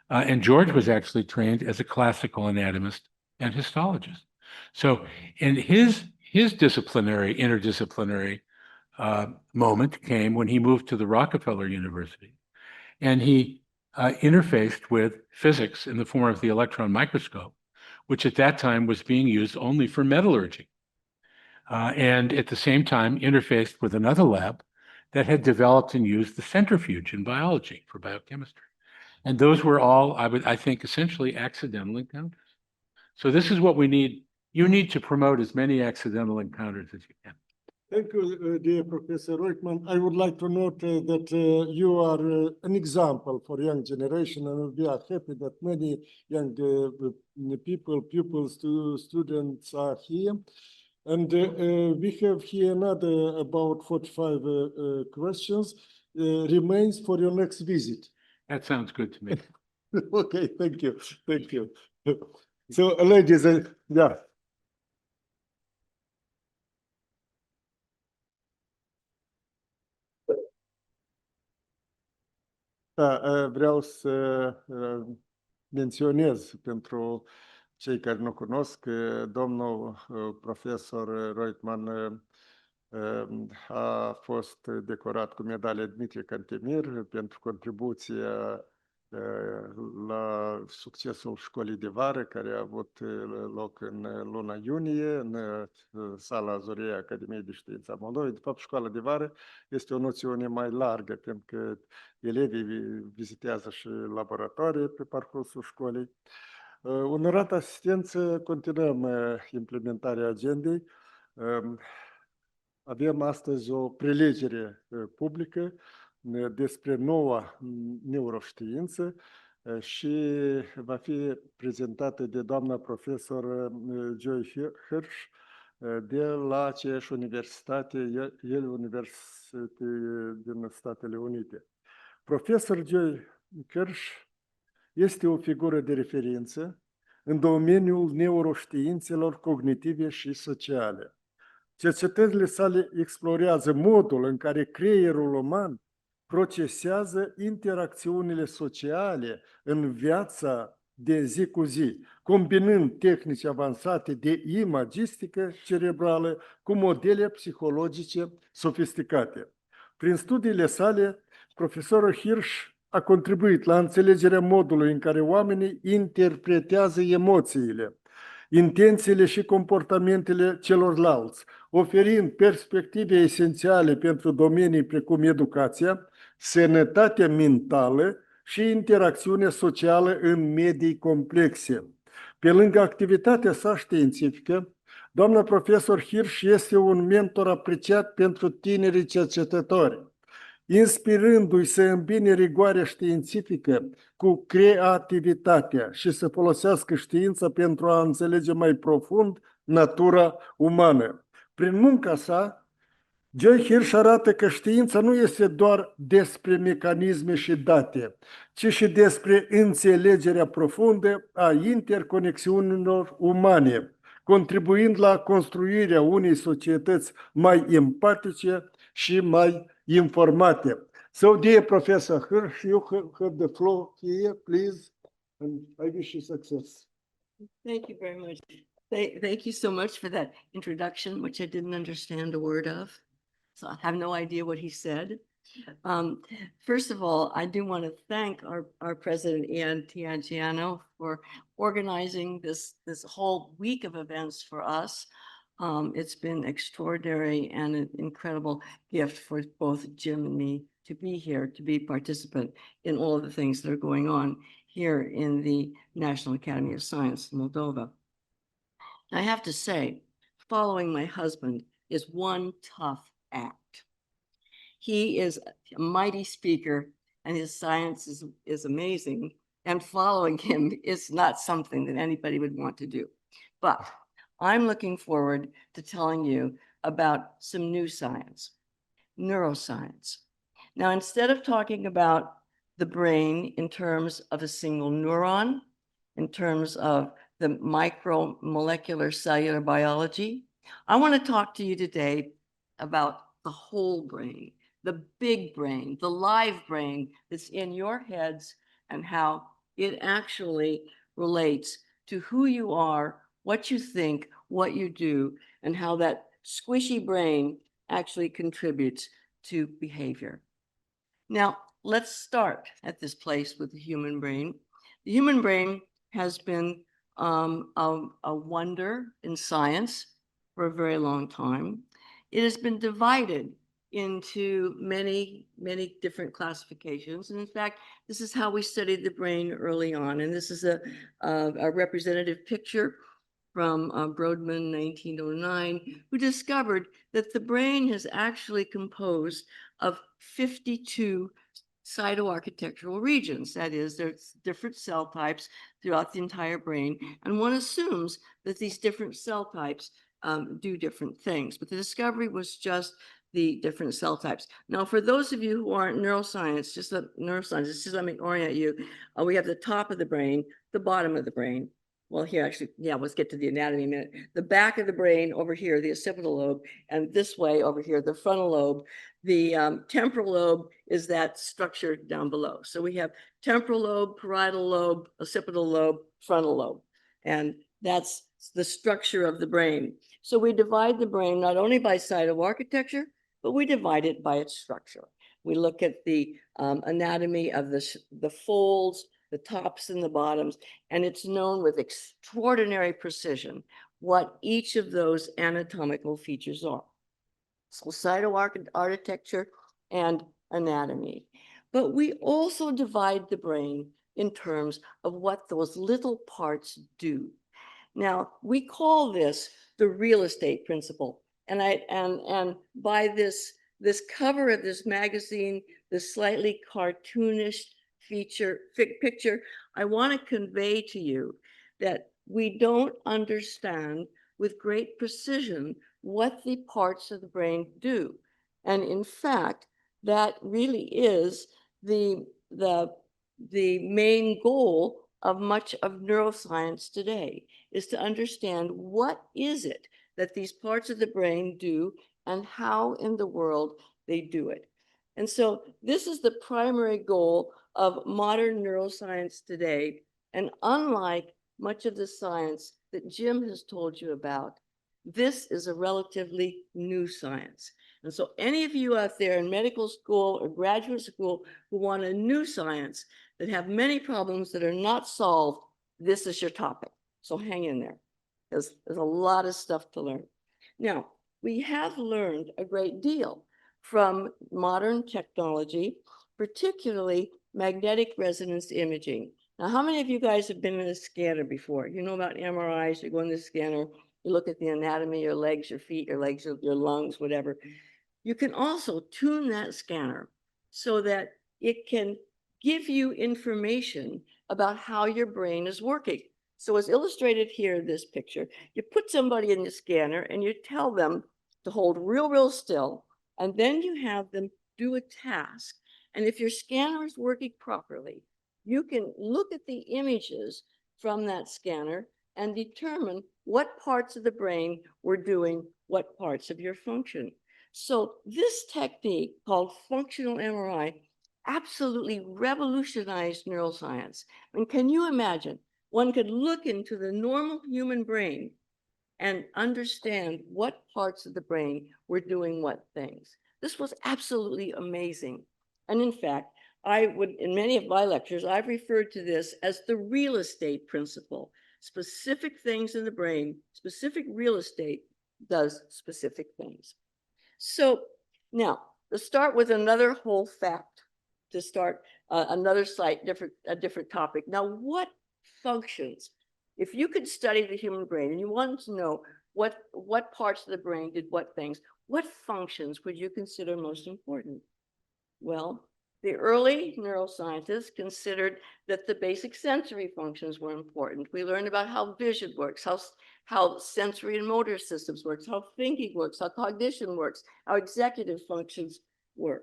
And George was actually trained as a classical anatomist and histologist. So in his interdisciplinary moment came when he moved to the Rockefeller University, and he interfaced with physics in the form of the electron microscope, which at that time was being used only for metallurgy. And at the same time interfaced with another lab that had developed and used the centrifuge in biology for biochemistry. And those were all, I think, essentially accidental encounters. So this is what we need. You need to promote as many accidental encounters as you can. Thank you, dear Professor Rothman. I would like to note that you are an example for young generation, and we are happy that many young pupils, students are here. And we have here another about 45 questions. Remains for your next visit. That sounds good to me. Okay, thank you. Thank you. So, ladies, yeah. Da, vreau să menționez pentru cei care nu cunosc, domnul profesor Rothman a fost decorat cu medalia Dmitrie Cantemir pentru contribuția la succesul școlii de vară care a avut loc în luna iunie în Sala Azurie, Academiei de Științe a Moldovei. De fapt, școala de vară este o noțiune mai largă, pentru că elevii vizitează și laboratoare pe parcursul școlii. Onorată asistență, continuăm implementarea agendei. Avem astăzi o prelegere publică despre noua neuroștiință și va fi prezentată de doamna profesor Joy Hirsch de la aceeași universitate, Yale University din Statele Unite. Profesor Joy Hirsch este o figură de referință în domeniul neuroștiințelor cognitive și sociale. Cercetările sale explorează modul în care creierul uman procesează interacțiunile sociale în viața de zi cu zi, combinând tehnici avansate de imagistică cerebrală cu modele psihologice sofisticate. Prin studiile sale, profesorul Hirsch a contribuit la înțelegerea modului în care oamenii interpretează emoțiile, intențiile și comportamentele celorlalți, oferind perspective esențiale pentru domenii precum educația, sănătatea mentală și interacțiunea socială în medii complexe. Pe lângă activitatea sa științifică, doamna profesor Hirsch este un mentor apreciat pentru tinerii cercetători, inspirându-i să îmbine rigoarea științifică cu creativitatea și să folosească știința pentru a înțelege mai profund natura umană. Prin munca sa, Joy Hirsch arată că știința nu este doar despre mecanisme și date, ci și despre înțelegerea profundă a interconexiunilor umane, contribuind la construirea unei societăți mai empatice și mai informate. So, dear Professor Hirsch, you have the floor here, please, and I wish you success. Thank you very much. Thank you so much for that introduction, which I didn't understand a word of. So I have no idea what he said. First of all, I do want to thank our president, Ian Tiagiano, for organizing this whole week of events for us. It's been extraordinary and an incredible gift for both Jim and me to be here, to be participant in all of the things that are going on here in the National Academy of Science, Moldova. I have to say, following my husband is one tough act. He is a mighty speaker and his science is amazing, and following him is not something that anybody would want to do. But I'm looking forward to telling you about some new science, neuroscience. Now, instead of talking about the brain in terms of a single neuron, in terms of the micromolecular cellular biology. I want to talk to you today about the whole brain, the big brain, the live brain that's in your heads, and how it actually relates to who you are, what you think, what you do, and how that squishy brain actually contributes to behavior. Now, let's start at this place with the human brain. The human brain has been a wonder in science for a very long time. It has been divided into many, many different classifications. And in fact, this is how we studied the brain early on. And this is a representative picture from Rothman, 1909, who discovered that the brain is actually composed of 52 cytoarchitectural regions. That is, there's different cell types throughout the entire brain. And one assumes that these different cell types do different things. But the discovery was just the different cell types. Now, for those of you who aren't neuroscientists, just let me orient you. We have the top of the brain, the bottom of the brain. Well, here actually, yeah, let's get to the anatomy in a minute. The back of the brain over here, the occipital lobe, and this way over here, the frontal lobe. The temporal lobe is that structure down below. So we have temporal lobe, parietal lobe, occipital lobe, frontal lobe. And that's the structure of the brain. So we divide the brain not only by cytoarchitecture, but we divide it by its structure. We look at the anatomy of the folds, the tops and the bottoms, and it's known with extraordinary precision what each of those anatomical features are. So cytoarchitecture and anatomy. But we also divide the brain in terms of what those little parts do. Now, we call this the real estate principle. And by this cover of this magazine, this slightly cartoonish picture, I want to convey to you that we don't understand with great precision what the parts of the brain do. And in fact, that really is the main goal of much of neuroscience today, is to understand what is it that these parts of the brain do and how in the world they do it. And so this is the primary goal of modern neuroscience today. And unlike much of the science that Jim has told you about, this is a relatively new science. And so any of you out there in medical school or graduate school who want a new science that have many problems that are not solved, this is your topic. So hang in there, because there's a lot of stuff to learn. Now, we have learned a great deal from modern technology, particularly magnetic resonance imaging. Now, how many of you guys have been in a scanner before? You know about MRIs, you go in the scanner, you look at the anatomy, your legs, your feet, your legs, your lungs, whatever. You can also tune that scanner so that it can give you information about how your brain is working. So as illustrated here in this picture, you put somebody in the scanner and you tell them to hold real still, and then you have them do a task. And if your scanner is working properly, you can look at the images from that scanner and determine what parts of the brain were doing what parts of your function. So this technique called functional MRI absolutely revolutionized neuroscience. I mean, can you imagine? One could look into the normal human brain and understand what parts of the brain were doing what things. This was absolutely amazing. And in fact, in many of my lectures, I've referred to this as the real estate principle. Specific things in the brain, specific real estate does specific things. So now, let's start with another whole fact to start another slight a different topic. Now, what functions, if you could study the human brain and you wanted to know what parts of the brain did what things, what functions would you consider most important? Well, the early neuroscientists considered that the basic sensory functions were important. We learned about how vision works, how sensory and motor systems works, how thinking works, how cognition works, how executive functions work.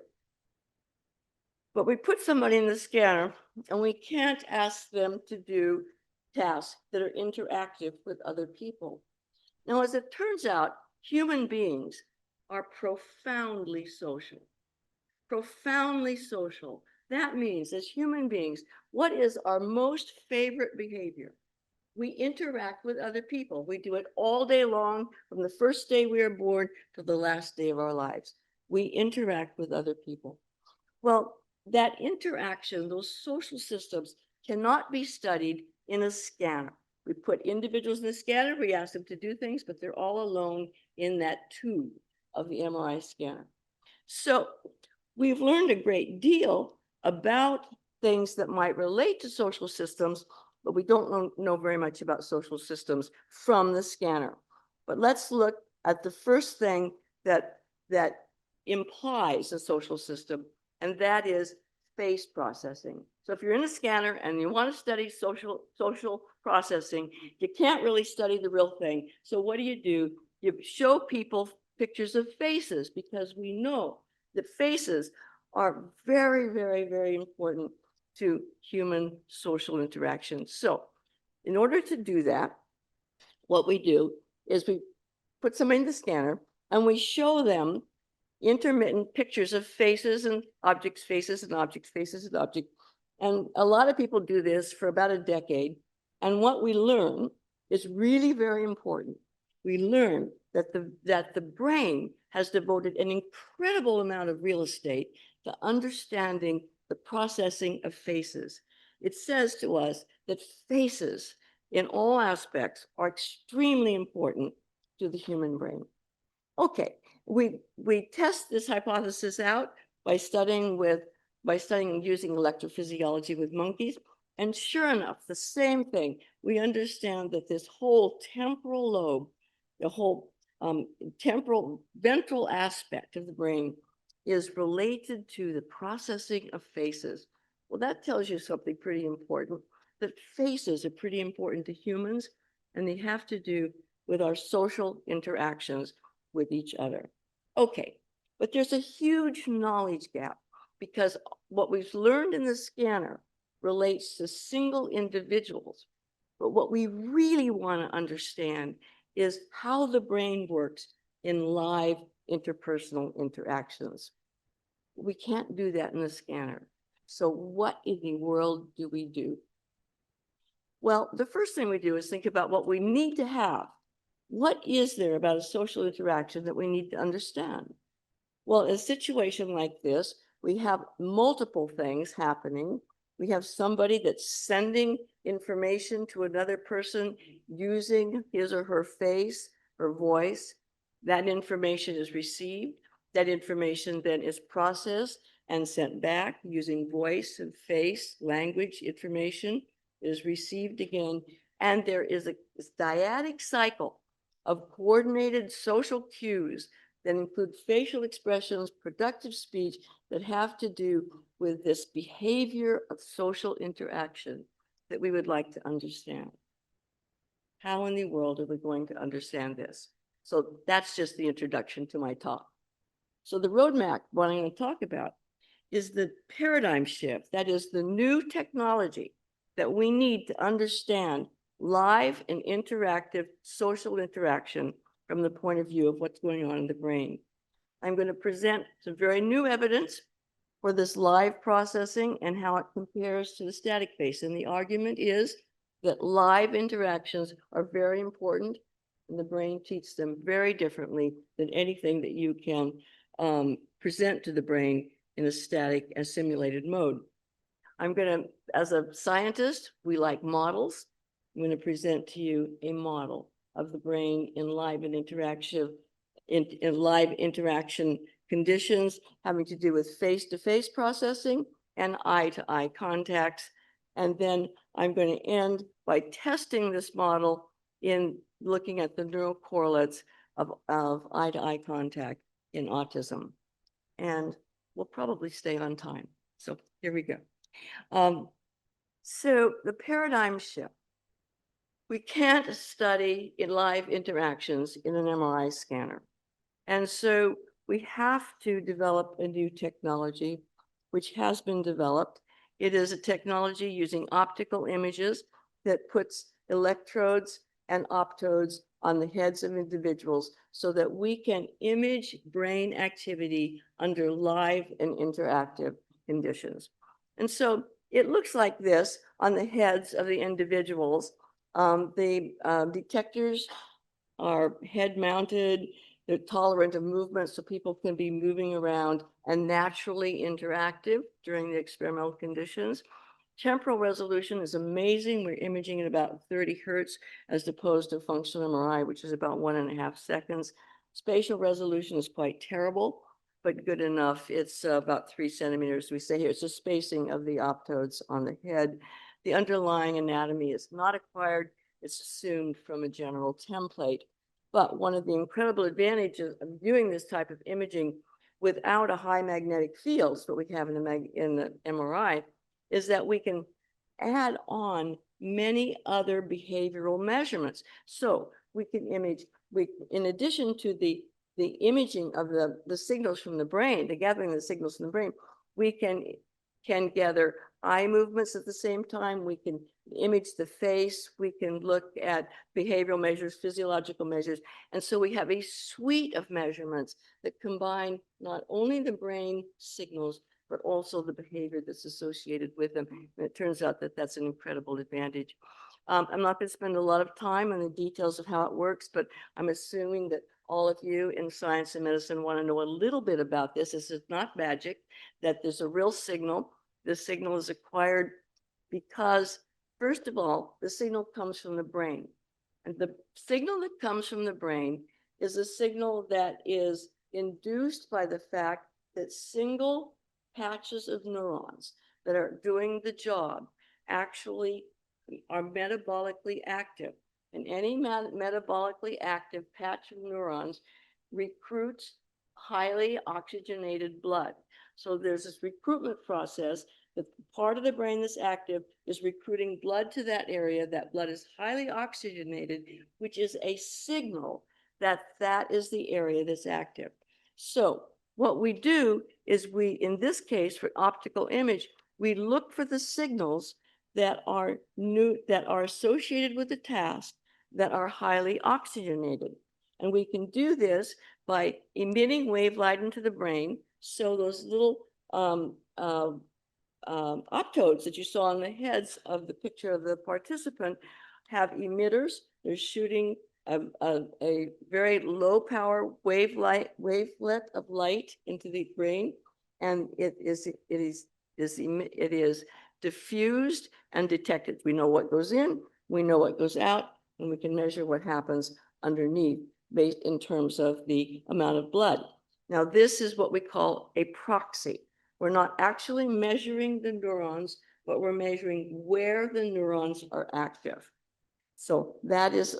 But we put somebody in the scanner and we can't ask them to do tasks that are interactive with other people. Now, as it turns out, human beings are profoundly social. Profoundly social. That means, as human beings, what is our most favorite behavior? We interact with other people. We do it all day long, from the first day we are born to the last day of our lives. We interact with other people. Well, that interaction, those social systems, cannot be studied in a scanner. We put individuals in the scanner, we ask them to do things, but they're all alone in that tube of the MRI scanner. So we've learned a great deal about things that might relate to social systems, but we don't know very much about social systems from the scanner. But let's look at the first thing that implies a social system, and that is face processing. So if you're in a scanner and you want to study social processing, you can't really study the real thing. So what do? You show people pictures of faces, because we know that faces are very, very, very important to human social interactions. So in order to do that, what we do is we put somebody in the scanner and we show them intermittent pictures of faces and objects, faces and objects, faces and objects. And a lot of people do this for about a decade. And what we learn is really very important. We learn that the brain has devoted an incredible amount of real estate to understanding the processing of faces. It says to us that faces in all aspects are extremely important to the human brain. Okay, we test this hypothesis out by studying using electrophysiology with monkeys. And sure enough, the same thing. We understand that this whole temporal lobe, the whole temporal ventral aspect of the brain, is related to the processing of faces. Well, that tells you something pretty important, that faces are pretty important to humans, and they have to do with our social interactions with each other. Okay, but there's a huge knowledge gap, because what we've learned in the scanner relates to single individuals. But what we really want to understand is how the brain works in live interpersonal interactions. We can't do that in the scanner. So what in the world do we do? Well, the first thing we do is think about what we need to have. What is there about a social interaction that we need to understand? Well, in a situation like this, we have multiple things happening. We have somebody that's sending information to another person using his or her face or voice. That information is received. That information then is processed and sent back using voice and face, language, information. It is received again. And there is a dyadic cycle of coordinated social cues that include facial expressions, productive speech, that have to do with this behavior of social interaction that we would like to understand. How in the world are we going to understand this? So that's just the introduction to my talk. So the roadmap, what I'm going to talk about, is the paradigm shift. That is the new technology that we need to understand live and interactive social interaction from the point of view of what's going on in the brain. I'm going to present some very new evidence for this live processing and how it compares to the static phase. And the argument is that live interactions are very important, and the brain treats them very differently than anything that you can present to the brain in a static and simulated mode. I'm going to, as a scientist, we like models. I'm going to present to you a model of the brain in live and interaction, in live interaction conditions having to do with face-to-face processing and eye-to-eye contacts. And then I'm going to end by testing this model in looking at the neural correlates of eye-to-eye contact in autism. And we'll probably stay on time. So here we go. So the paradigm shift. We can't study in live interactions in an MRI scanner. And so we have to develop a new technology. which has been developed. It is a technology using optical images that puts electrodes and optodes on the heads of individuals so that we can image brain activity under live and interactive conditions. And so it looks like this on the heads of the individuals. The detectors are head mounted. They're tolerant of movement, so people can be moving around and naturally interactive during the experimental conditions. Temporal resolution is amazing. We're imaging at about 30 Hertz as opposed to functional MRI, which is about 1.5 seconds. Spatial resolution is quite terrible, but good enough. It's about 3 centimeters. We say here it's the spacing of the optodes on the head. The underlying anatomy is not acquired. It's assumed from a general template. But one of the incredible advantages of viewing this type of imaging without a high magnetic field, what we have in the MRI, is that we can add on many other behavioral measurements. So we can image, in addition to the imaging of the signals from the brain, the gathering of the signals from the brain, we can gather eye movements at the same time. We can image the face. We can look at behavioral measures, physiological measures. And so we have a suite of measurements that combine not only the brain signals, but also the behavior that's associated with them. And it turns out that that's an incredible advantage. I'm not going to spend a lot of time on the details of how it works, but I'm assuming that all of you in science and medicine want to know a little bit about this. This is not magic, that there's a real signal. The signal is acquired because, first of all, the signal comes from the brain. And the signal that comes from the brain is a signal that is induced by the fact that single patches of neurons that are doing the job actually are metabolically active. And any metabolically active patch of neurons recruits highly oxygenated blood. So there's this recruitment process that part of the brain that's active is recruiting blood to that area. That blood is highly oxygenated, which is a signal that that is the area that's active. So what we do is in this case, for optical image, we look for the signals that are associated with the task that are highly oxygenated. And we can do this by emitting wave light into the brain. So those little optodes that you saw on the heads of the picture of the participant have emitters. They're shooting a very low power wavelet of light into the brain, and it is diffused and detected. We know what goes in, we know what goes out, and we can measure what happens underneath based in terms of the amount of blood. Now, this is what we call a proxy. We're not actually measuring the neurons, but we're measuring where the neurons are active. So that is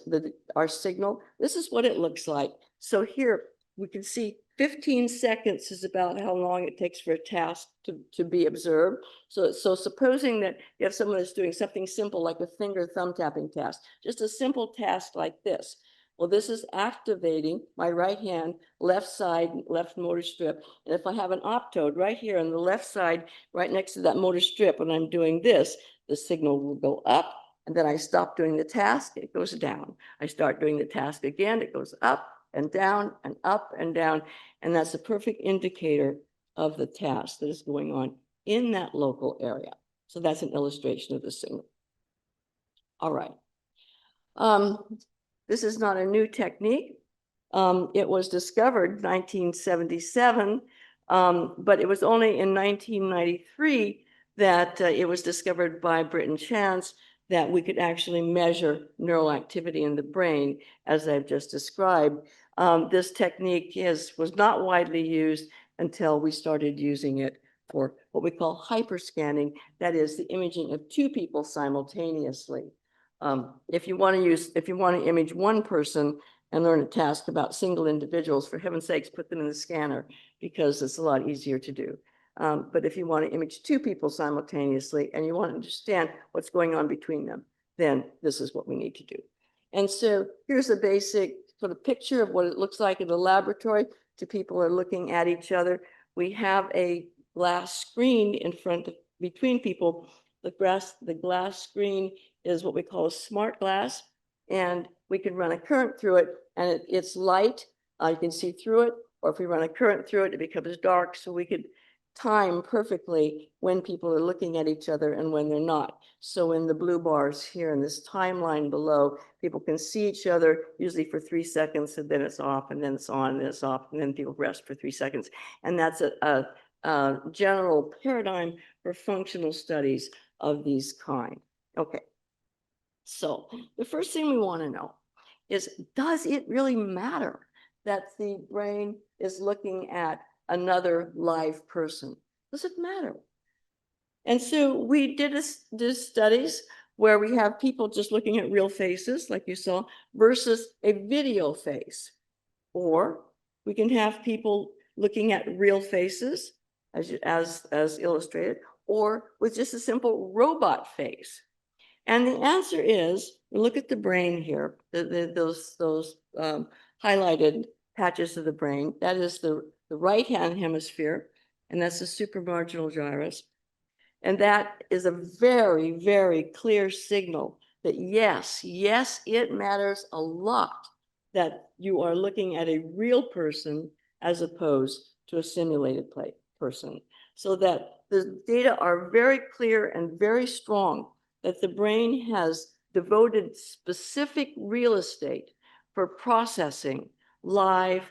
our signal. This is what it looks like. So here we can see 15 seconds is about how long it takes for a task to be observed. So supposing that you have someone that's doing something simple like a finger thumb tapping task, just a simple task like this. Well, this is activating my right hand, left side, left motor strip. And if I have an optode right here on the left side, right next to that motor strip, when I'm doing this, the signal will go up. And then I stop doing the task, it goes down. I start doing the task again, it goes up and down and up and down. And that's a perfect indicator of the task that is going on in that local area. So that's an illustration of the signal. All right. This is not a new technique. It was discovered in 1977, but it was only in 1993 that it was discovered by Britton Chance that we could actually measure neural activity in the brain, as I've just described. This technique was not widely used until we started using it for what we call hyperscanning, that is the imaging of two people simultaneously. If you want to image one person and learn a task about single individuals, for heaven's sakes, put them in the scanner, because it's a lot easier to do. But if you want to image two people simultaneously and you want to understand what's going on between them, then this is what we need to do. And so here's a basic sort of picture of what it looks like in the laboratory. Two people are looking at each other. We have a glass screen in front of, between people. The glass screen is what we call a smart glass, and we can run a current through it, and it's light. You can see through it, or if we run a current through it, it becomes dark, so we could time perfectly when people are looking at each other and when they're not. So in the blue bars here in this timeline below, people can see each other usually for 3 seconds, and then it's off, and then it's on, and then it's off, and then people rest for 3 seconds. And that's a general paradigm for functional studies of these kind. Okay. So the first thing we want to know is, does it really matter that the brain is looking at another live person? Does it matter? And so we did studies where we have people just looking at real faces, like you saw, versus a video face. Or we can have people looking at real faces, as illustrated, or with just a simple robot face. And the answer is, look at the brain here, those highlighted patches of the brain. That is the right-hand hemisphere, and that's the supramarginal gyrus. And that is a very, very clear signal that yes, it matters a lot that you are looking at a real person as opposed to a simulated person. So that the data are very clear and very strong that the brain has devoted specific real estate for processing live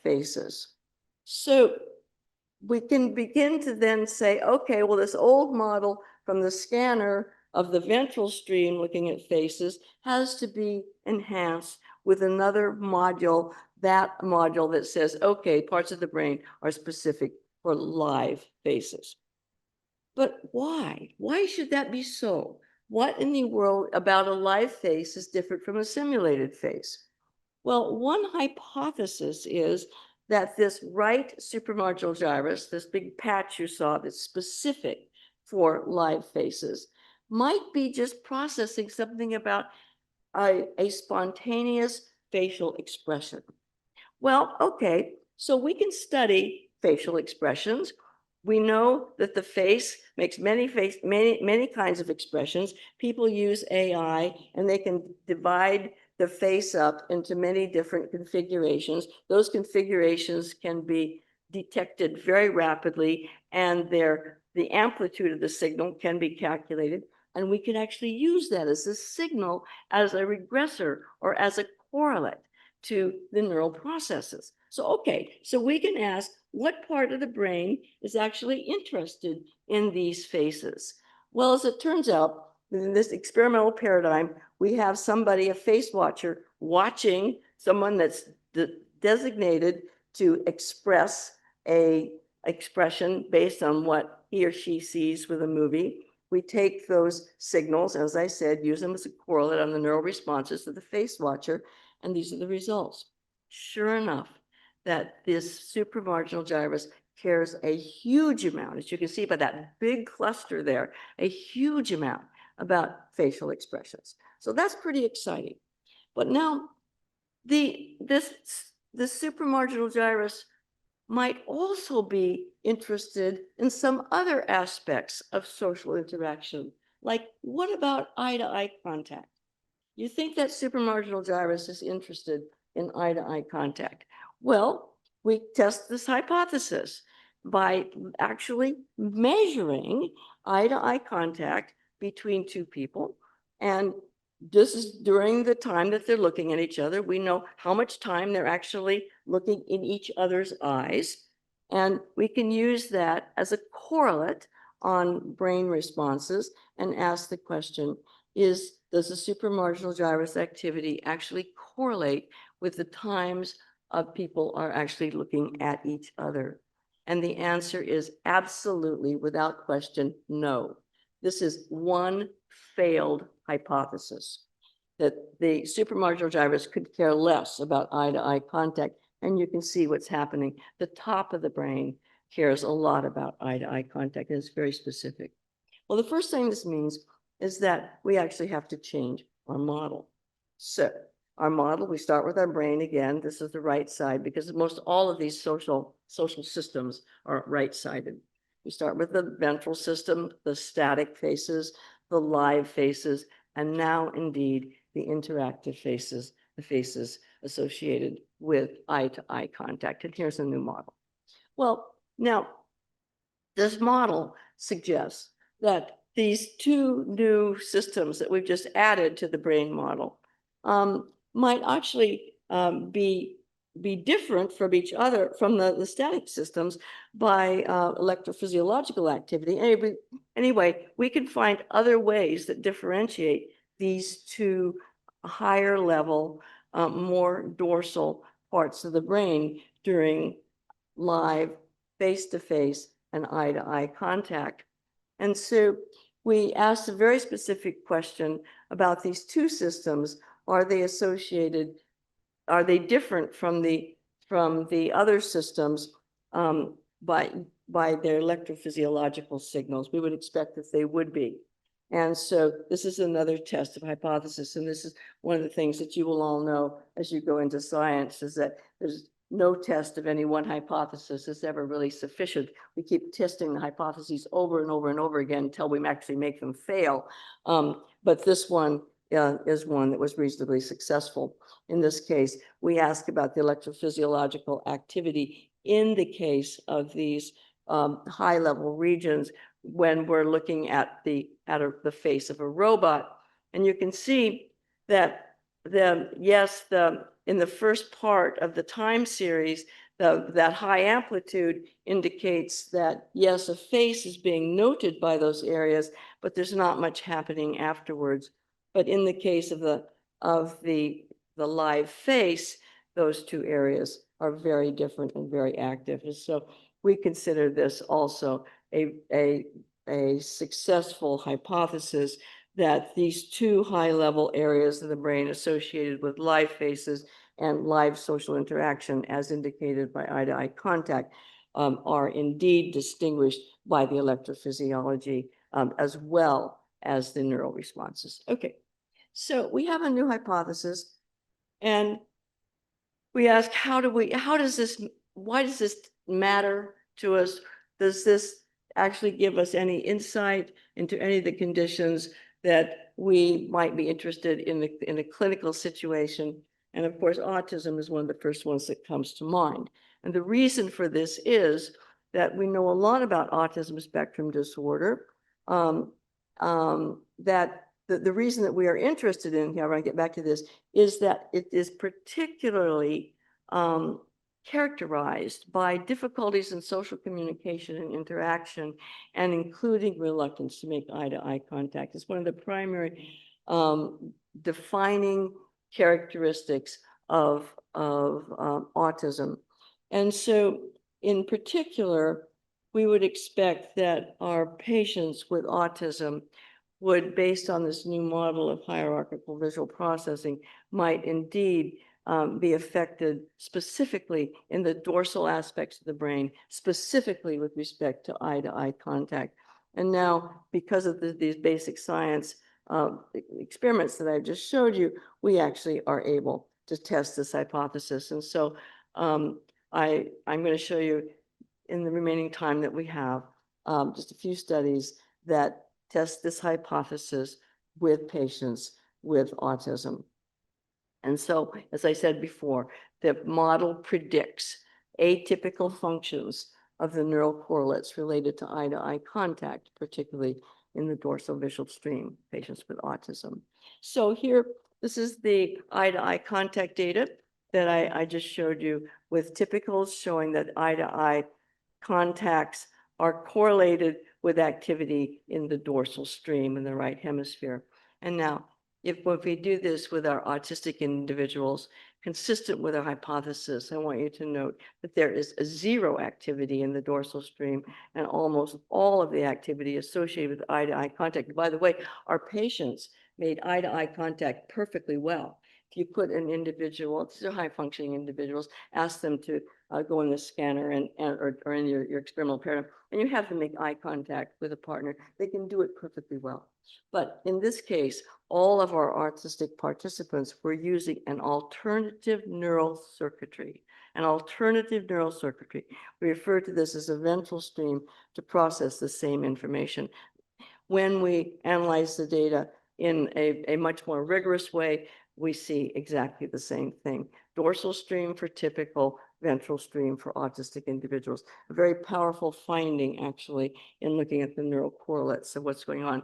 faces. So we can begin to then say, okay, well, this old model from the scanner of the ventral stream looking at faces has to be enhanced with another module, that module that says, okay, parts of the brain are specific for live faces. But why? Why should that be so? What in the world about a live face is different from a simulated face? Well, one hypothesis is that this right supramarginal gyrus, this big patch you saw that's specific for live faces, might be just processing something about a spontaneous facial expression. Well, okay, so we can study facial expressions. We know that the face makes many kinds of expressions. People use AI, and they can divide the face up into many different configurations. Those configurations can be detected very rapidly, and the amplitude of the signal can be calculated. And we can actually use that as a signal, as a regressor, or as a correlate to the neural processes. So, okay, so we can ask what part of the brain is actually interested in these faces. Well, as it turns out, in this experimental paradigm, we have somebody, a face watcher, watching someone that's designated to express a expression based on what he or she sees with a movie. We take those signals, as I said, use them as a correlate on the neural responses to the face watcher, and these are the results. Sure enough, that this supramarginal gyrus cares a huge amount, as you can see by that big cluster there, a huge amount about facial expressions. So that's pretty exciting. But now the supramarginal gyrus might also be interested in some other aspects of social interaction. Like, what about eye-to-eye contact? You think that supramarginal gyrus is interested in eye-to-eye contact? Well, we test this hypothesis by actually measuring eye-to-eye contact between two people. And this is during the time that they're looking at each other. We know how much time they're actually looking in each other's eyes. And we can use that as a correlate on brain responses and ask the question, does the supramarginal gyrus activity actually correlate with the times of people are actually looking at each other? And the answer is absolutely, without question, no. This is one failed hypothesis, that the supramarginal gyrus could care less about eye-to-eye contact. And you can see what's happening. The top of the brain cares a lot about eye-to-eye contact, and it's very specific. Well, the first thing this means is that we actually have to change our model. So our model, we start with our brain again. This is the right side because most all of these social systems are right-sided. We start with the ventral system, the static faces, the live faces, and now indeed the interactive faces, the faces associated with eye-to-eye contact. And here's a new model. Well, now, this model suggests that these two new systems that we've just added to the brain model might actually be different from each other, from the static systems by electrophysiological activity. Anyway, we can find other ways that differentiate these two higher level, more dorsal parts of the brain during live face-to-face and eye-to-eye contact. And so we asked a very specific question about these two systems. Are they associated? Are they different from the other systems by their electrophysiological signals? We would expect that they would be. And so this is another test of hypothesis. And this is one of the things that you will all know as you go into science, is that there's no test of any one hypothesis is ever really sufficient. We keep testing the hypotheses over and over and over again until we actually make them fail. But this one is one that was reasonably successful. In this case, we ask about the electrophysiological activity in the case of these high-level regions when we're looking at the face of a robot. And you can see that in the first part of the time series, that high amplitude indicates that, yes, a face is being noted by those areas, but there's not much happening afterwards. But in the case of the live face, those two areas are very different and very active. And so we consider this also a successful hypothesis that these two high-level areas of the brain associated with live faces and live social interaction, as indicated by eye-to-eye contact, are indeed distinguished by the electrophysiology as well as the neural responses. Okay, so we have a new hypothesis, and we ask, why does this matter to us? Does this actually give us any insight into any of the conditions that we might be interested in a clinical situation? And of course, autism is one of the first ones that comes to mind. And the reason for this is that we know a lot about autism spectrum disorder. That the reason that we are interested in here, I want to get back to this, is that it is particularly characterized by difficulties in social communication and interaction, and including reluctance to make eye-to-eye contact. It's one of the primary defining characteristics of autism. And so in particular, we would expect that our patients with autism would, based on this new model of hierarchical visual processing, might indeed be affected specifically in the dorsal aspects of the brain, specifically with respect to eye-to-eye contact. And now, because of these basic science experiments that I just showed you, we actually are able to test this hypothesis. And so I'm going to show you in the remaining time that we have just a few studies that test this hypothesis with patients with autism. And so, as I said before, the model predicts atypical functions of the neural correlates related to eye-to-eye contact, particularly in the dorsal visual stream, patients with autism. So here, this is the eye-to-eye contact data that I just showed you, with typicals showing that eye-to-eye contacts are correlated with activity in the dorsal stream in the right hemisphere. And now, if we do this with our autistic individuals, consistent with our hypothesis, I want you to note that there is a zero activity in the dorsal stream, and almost all of the activity associated with eye-to-eye contact. By the way, our patients made eye-to-eye contact perfectly well. If you put an individual, these are high-functioning individuals, ask them to go in the scanner or in your experimental paradigm, and you have them make eye contact with a partner, they can do it perfectly well. But in this case, all of our autistic participants were using an alternative neural circuitry. An alternative neural circuitry. We refer to this as a ventral stream to process the same information. When we analyze the data in a much more rigorous way, we see exactly the same thing. Dorsal stream for typical, ventral stream for autistic individuals. A very powerful finding, actually, in looking at the neural correlates of what's going on.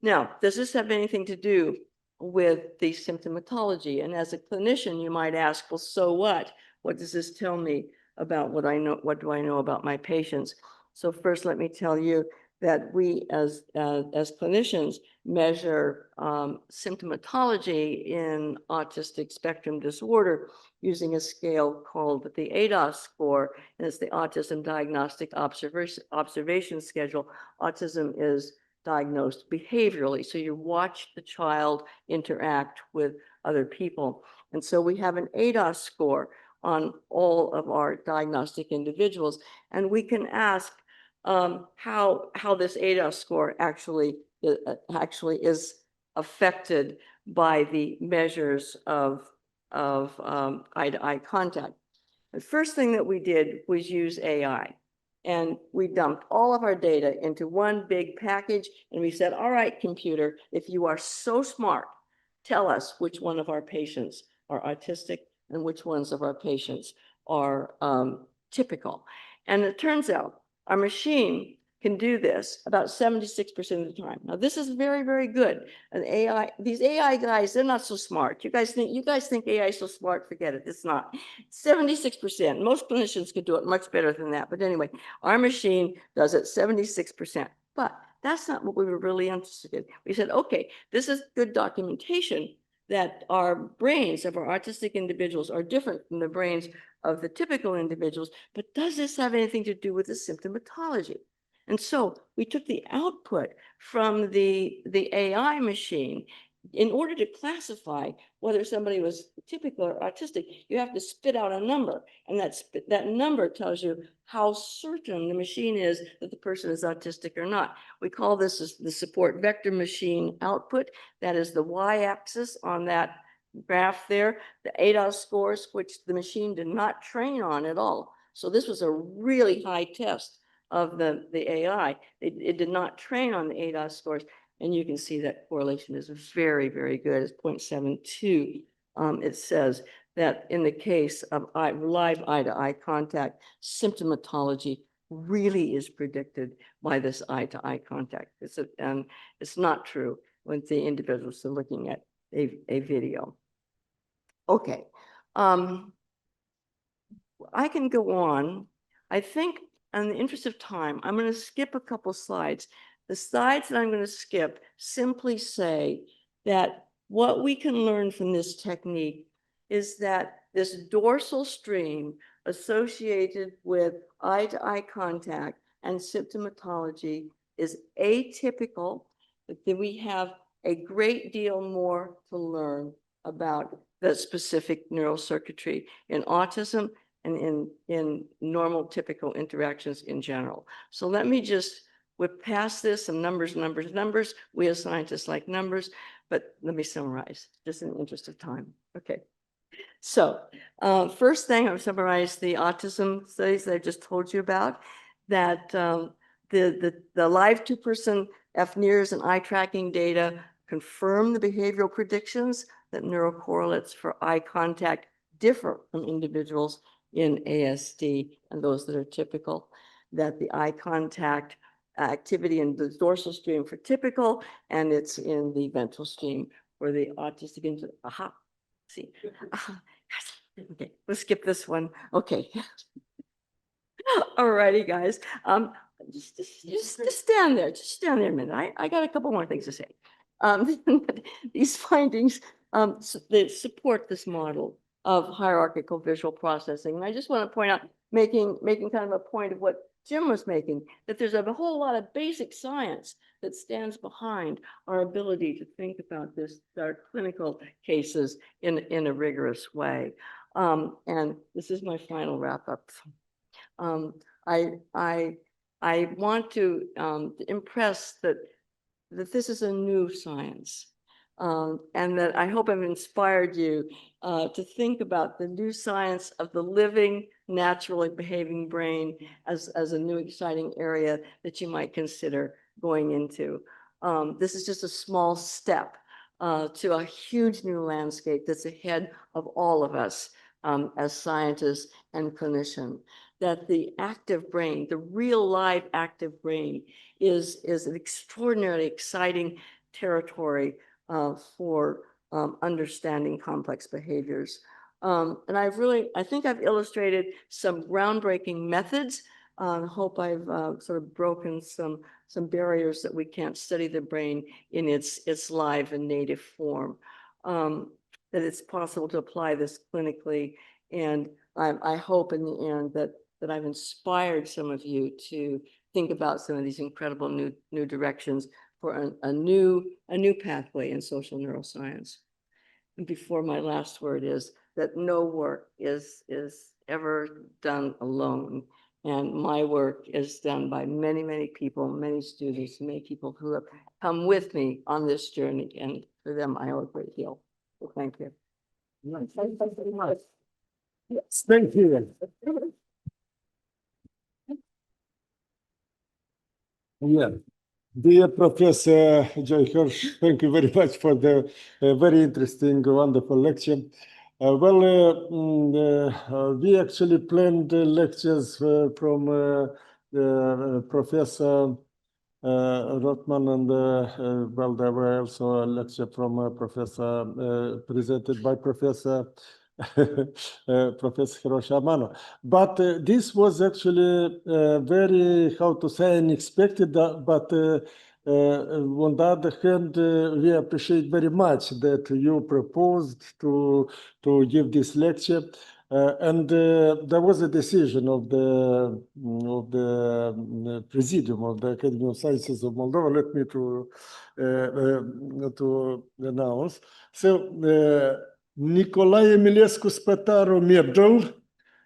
Now, does this have anything to do with the symptomatology? And as a clinician, you might ask, well, so what? What does this tell me about what I know? What do I know about my patients? So first, let me tell you that we as clinicians measure symptomatology in autistic spectrum disorder using a scale called the ADOS score, and it's the Autism Diagnostic Observation Schedule. Autism is diagnosed behaviorally, so you watch the child interact with other people. And so we have an ADOS score on all of our diagnostic individuals, and we can ask how this ADOS score actually is affected by the measures of eye-to-eye contact. The first thing that we did was use AI, and we dumped all of our data into one big package, and we said, all right, computer, if you are so smart, tell us which one of our patients are autistic and which ones of our patients are typical. And it turns out our machine can do this about 76% of the time. Now, this is very, very good. And these AI guys, they're not so smart. You guys think AI is so smart? Forget it. It's not. 76%. Most clinicians could do it much better than that. But anyway, our machine does it 76%. But that's not what we were really interested in. We said, okay, this is good documentation that our brains of our autistic individuals are different from the brains of the typical individuals, but does this have anything to do with the symptomatology? And so we took the output from the AI machine. In order to classify whether somebody was typical or autistic, you have to spit out a number, and that number tells you how certain the machine is that the person is autistic or not. We call this the support vector machine output. That is the y-axis on that graph there, the ADOS scores, which the machine did not train on at all. So this was a really high test of the AI. It did not train on the ADOS scores. And you can see that correlation is very, very good. It's 0.72. It says that in the case of live eye-to-eye contact, symptomatology really is predicted by this eye-to-eye contact. And it's not true when the individuals are looking at a video. Okay. I can go on. I think in the interest of time, I'm going to skip a couple slides. The slides that I'm going to skip simply say that what we can learn from this technique is that this dorsal stream associated with eye-to-eye contact and symptomatology is atypical, but then we have a great deal more to learn about the specific neural circuitry in autism and in normal typical interactions in general. So let me just whip past this, some numbers. We as scientists like numbers, but let me summarize just in the interest of time. Okay. So first thing, I've summarized the autism studies that I just told you about, that the live two-person FNIRS and eye tracking data confirm the behavioral predictions that neural correlates for eye contact differ from individuals in ASD and those that are typical, that the eye contact activity in the dorsal stream for typical, and it's in the ventral stream for the autistic. Aha, see. Okay, let's skip this one. Okay. All righty, guys. Just stand there. Just stand there a minute. I got a couple more things to say. These findings they support this model of hierarchical visual processing. And I just want to point out, making kind of a point of what Jim was making, that there's a whole lot of basic science that stands behind our ability to think about this, our clinical cases in a rigorous way. And this is my final wrap up. I want to impress that that this is a new science. And that I hope I've inspired you to think about the new science of the living, naturally behaving brain as a new exciting area that you might consider going into. This is just a small step to a huge new landscape that's ahead of all of us as scientists and clinicians. That the active brain, the real live active brain is an extraordinarily exciting territory for understanding complex behaviors. And I think I've illustrated some groundbreaking methods. Hope I've sort of broken some barriers that we can't study the brain in its live and native form. That it's possible to apply this clinically. And I hope in the end that I've inspired some of you to think about some of these incredible new directions for a new pathway in social neuroscience. And before my last word is that no work is ever done alone. And my work is done by many, many people, many students, many people who have come with me on this journey. And for them, I owe a great deal. So thank you. Thank you very much. Yes, thank you. Yeah. Dear Professor Joy Hirsch, thank you very much for the very interesting, wonderful lecture. We actually planned lectures from Professor Rothman, and there were also a lecture from Professor presented by Professor Professor Hirsch. But this was actually very, how to say, unexpected, but on the other hand, we appreciate very much that you proposed to give this lecture. And there was a decision of the Presidium of the Academy of Sciences of Moldova. Let me to announce. So Nicolae Emilescu Spătaru Medal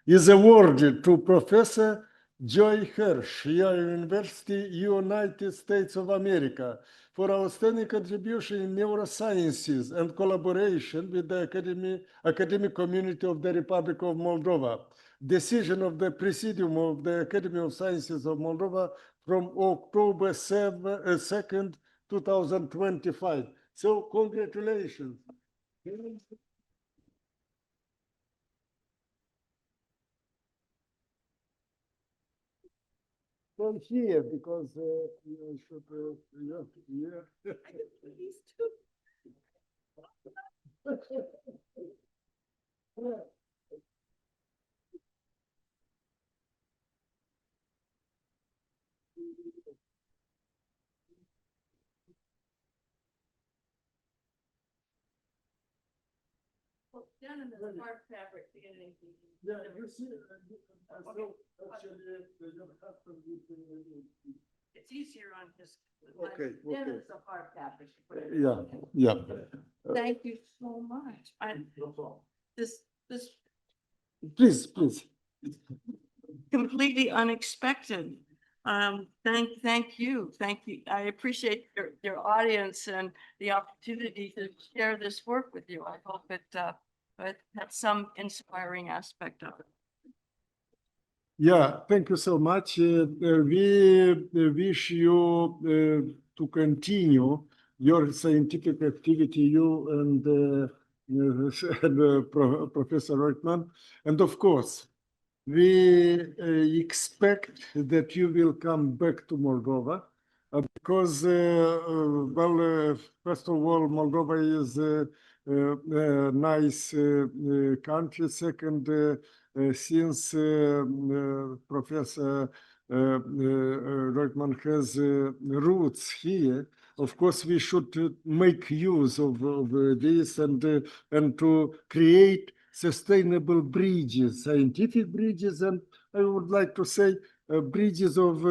is awarded to Professor Joy Hirsch, Yale University, United States of America, for outstanding contribution in neurosciences and collaboration with the academic community of the Republic of Moldova. Decision of the Presidium of the Academy of Sciences of Moldova from October 2nd, 2025. So congratulations. From here, because you should, yeah. Down in the hard fabric beginning. Yeah, you see, so actually, your husband It's easier on his. Okay, Then okay. it's a hard fabric. Yeah, yeah. Thank you so much. This Please, please. completely unexpected. Thank you. I appreciate your audience and the opportunity to share this work with you. I hope it had some inspiring aspect of it. Yeah, thank you so much. We wish you to continue your scientific activity, you and Professor Rothman. And of course, we expect that you will come back to Moldova because, first of all, Moldova is a nice country. Second, since Professor Rothman has roots here, of course, we should make use of this and to create sustainable bridges, scientific bridges, and I would like to say bridges of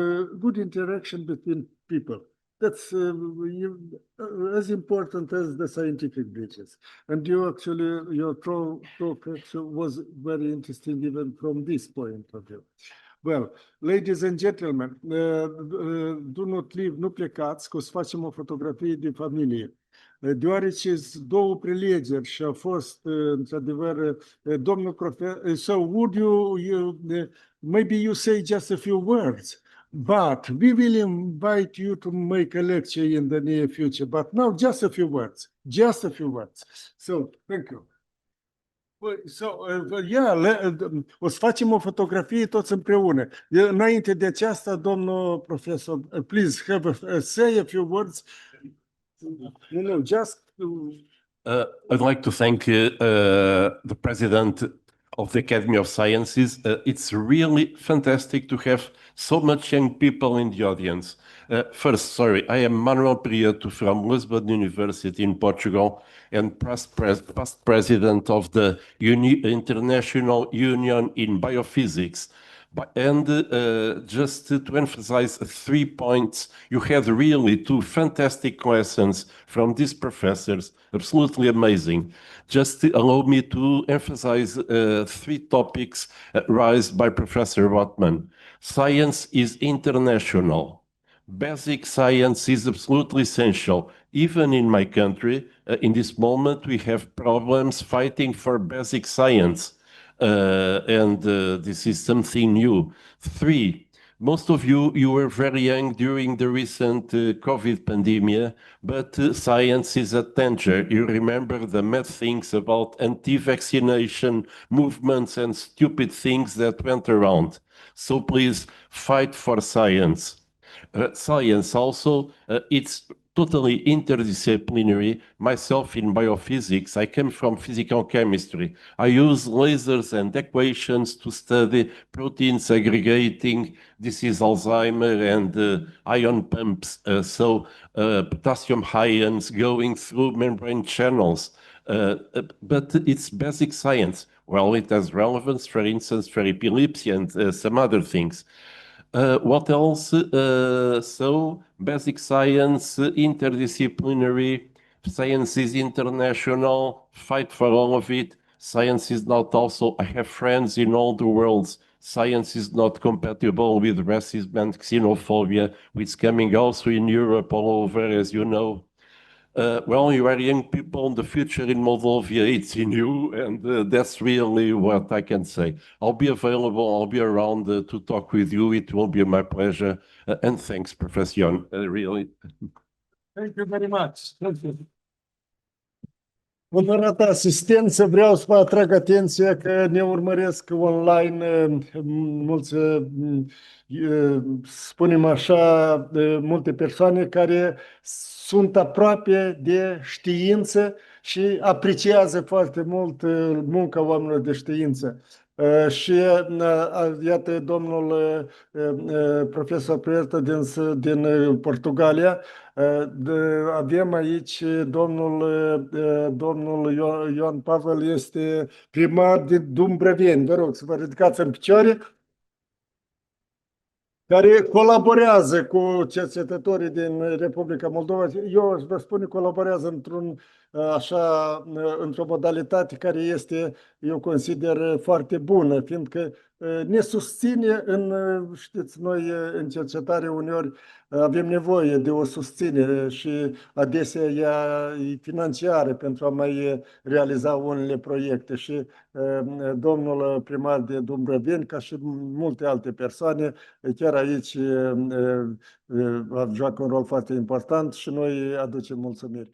good interaction between people. That's as important as the scientific bridges. And your talk actually was very interesting even from this point of view. Well, ladies and gentlemen, do not leave, nu plecați, că o să facem o fotografie de familie. Deoarece sunt două prelegeri și a fost, într-adevăr, domnul profesor, so would you maybe you say just a few words, but we will invite you to make a lecture in the near future, but now just a few words, So, thank you. So, o să facem o fotografie toți împreună. Înainte de aceasta, domnul profesor, please say a few words. No, just... I'd like to thank the president of the Academy of Sciences. It's really fantastic to have so much young people in the audience. First, sorry, I am Manuel Prieto from Lisbon University in Portugal and past president of the International Union in Biophysics. And just to emphasize 3 points, you had really 2 fantastic lessons from these professors, absolutely amazing. Just allow me to emphasize 3 topics raised by Professor Rothman. Science is international. Basic science is absolutely essential. Even in my country, in this moment, we have problems fighting for basic science. And this is something new. 3, most of you were very young during the recent COVID pandemic, but science is a danger. You remember the mad things about anti-vaccination movements and stupid things that went around. So please fight for science. Science also, it's totally interdisciplinary. Myself in biophysics, I came from physical chemistry. I use lasers and equations to study proteins aggregating. This is Alzheimer and ion pumps. Potassium ions going through membrane channels. But it's basic science. Well, it has relevance, for instance, for epilepsy and some other things. What else? So basic science, interdisciplinary, science is international, fight for all of it. Science is not also, I have friends in all the worlds. Science is not compatible with racism and xenophobia, which is coming also in Europe all over, as you know. Well, you are young people, the future in Moldova, it's in you, and that's really what I can say. I'll be available, I'll be around to talk with you. It will be my pleasure. And thanks, Professor Jan, really. Thank you very much. Thank you. Onorată asistență, vreau să vă atrag atenția că ne urmăresc online mulți, spunem așa, multe persoane care sunt aproape de știință și apreciază foarte mult munca oamenilor de știință. Și iată, domnul profesor Prieto din Portugalia, avem aici domnul Ioan Pavel, este primar din Dumbrăveni. Vă rog să vă ridicați în picioare, care colaborează cu cercetătorii din Republica Moldova. Eu vă spun, colaborează într-o modalitate care este, eu consider, foarte bună, fiindcă ne susține știți, noi în cercetare uneori avem nevoie de o susținere și adesea ea e financiară pentru a mai realiza unele proiecte și domnul primar de Dumbrăveni, ca și multe alte persoane, chiar aici joacă un rol foarte important și noi aducem mulțumiri.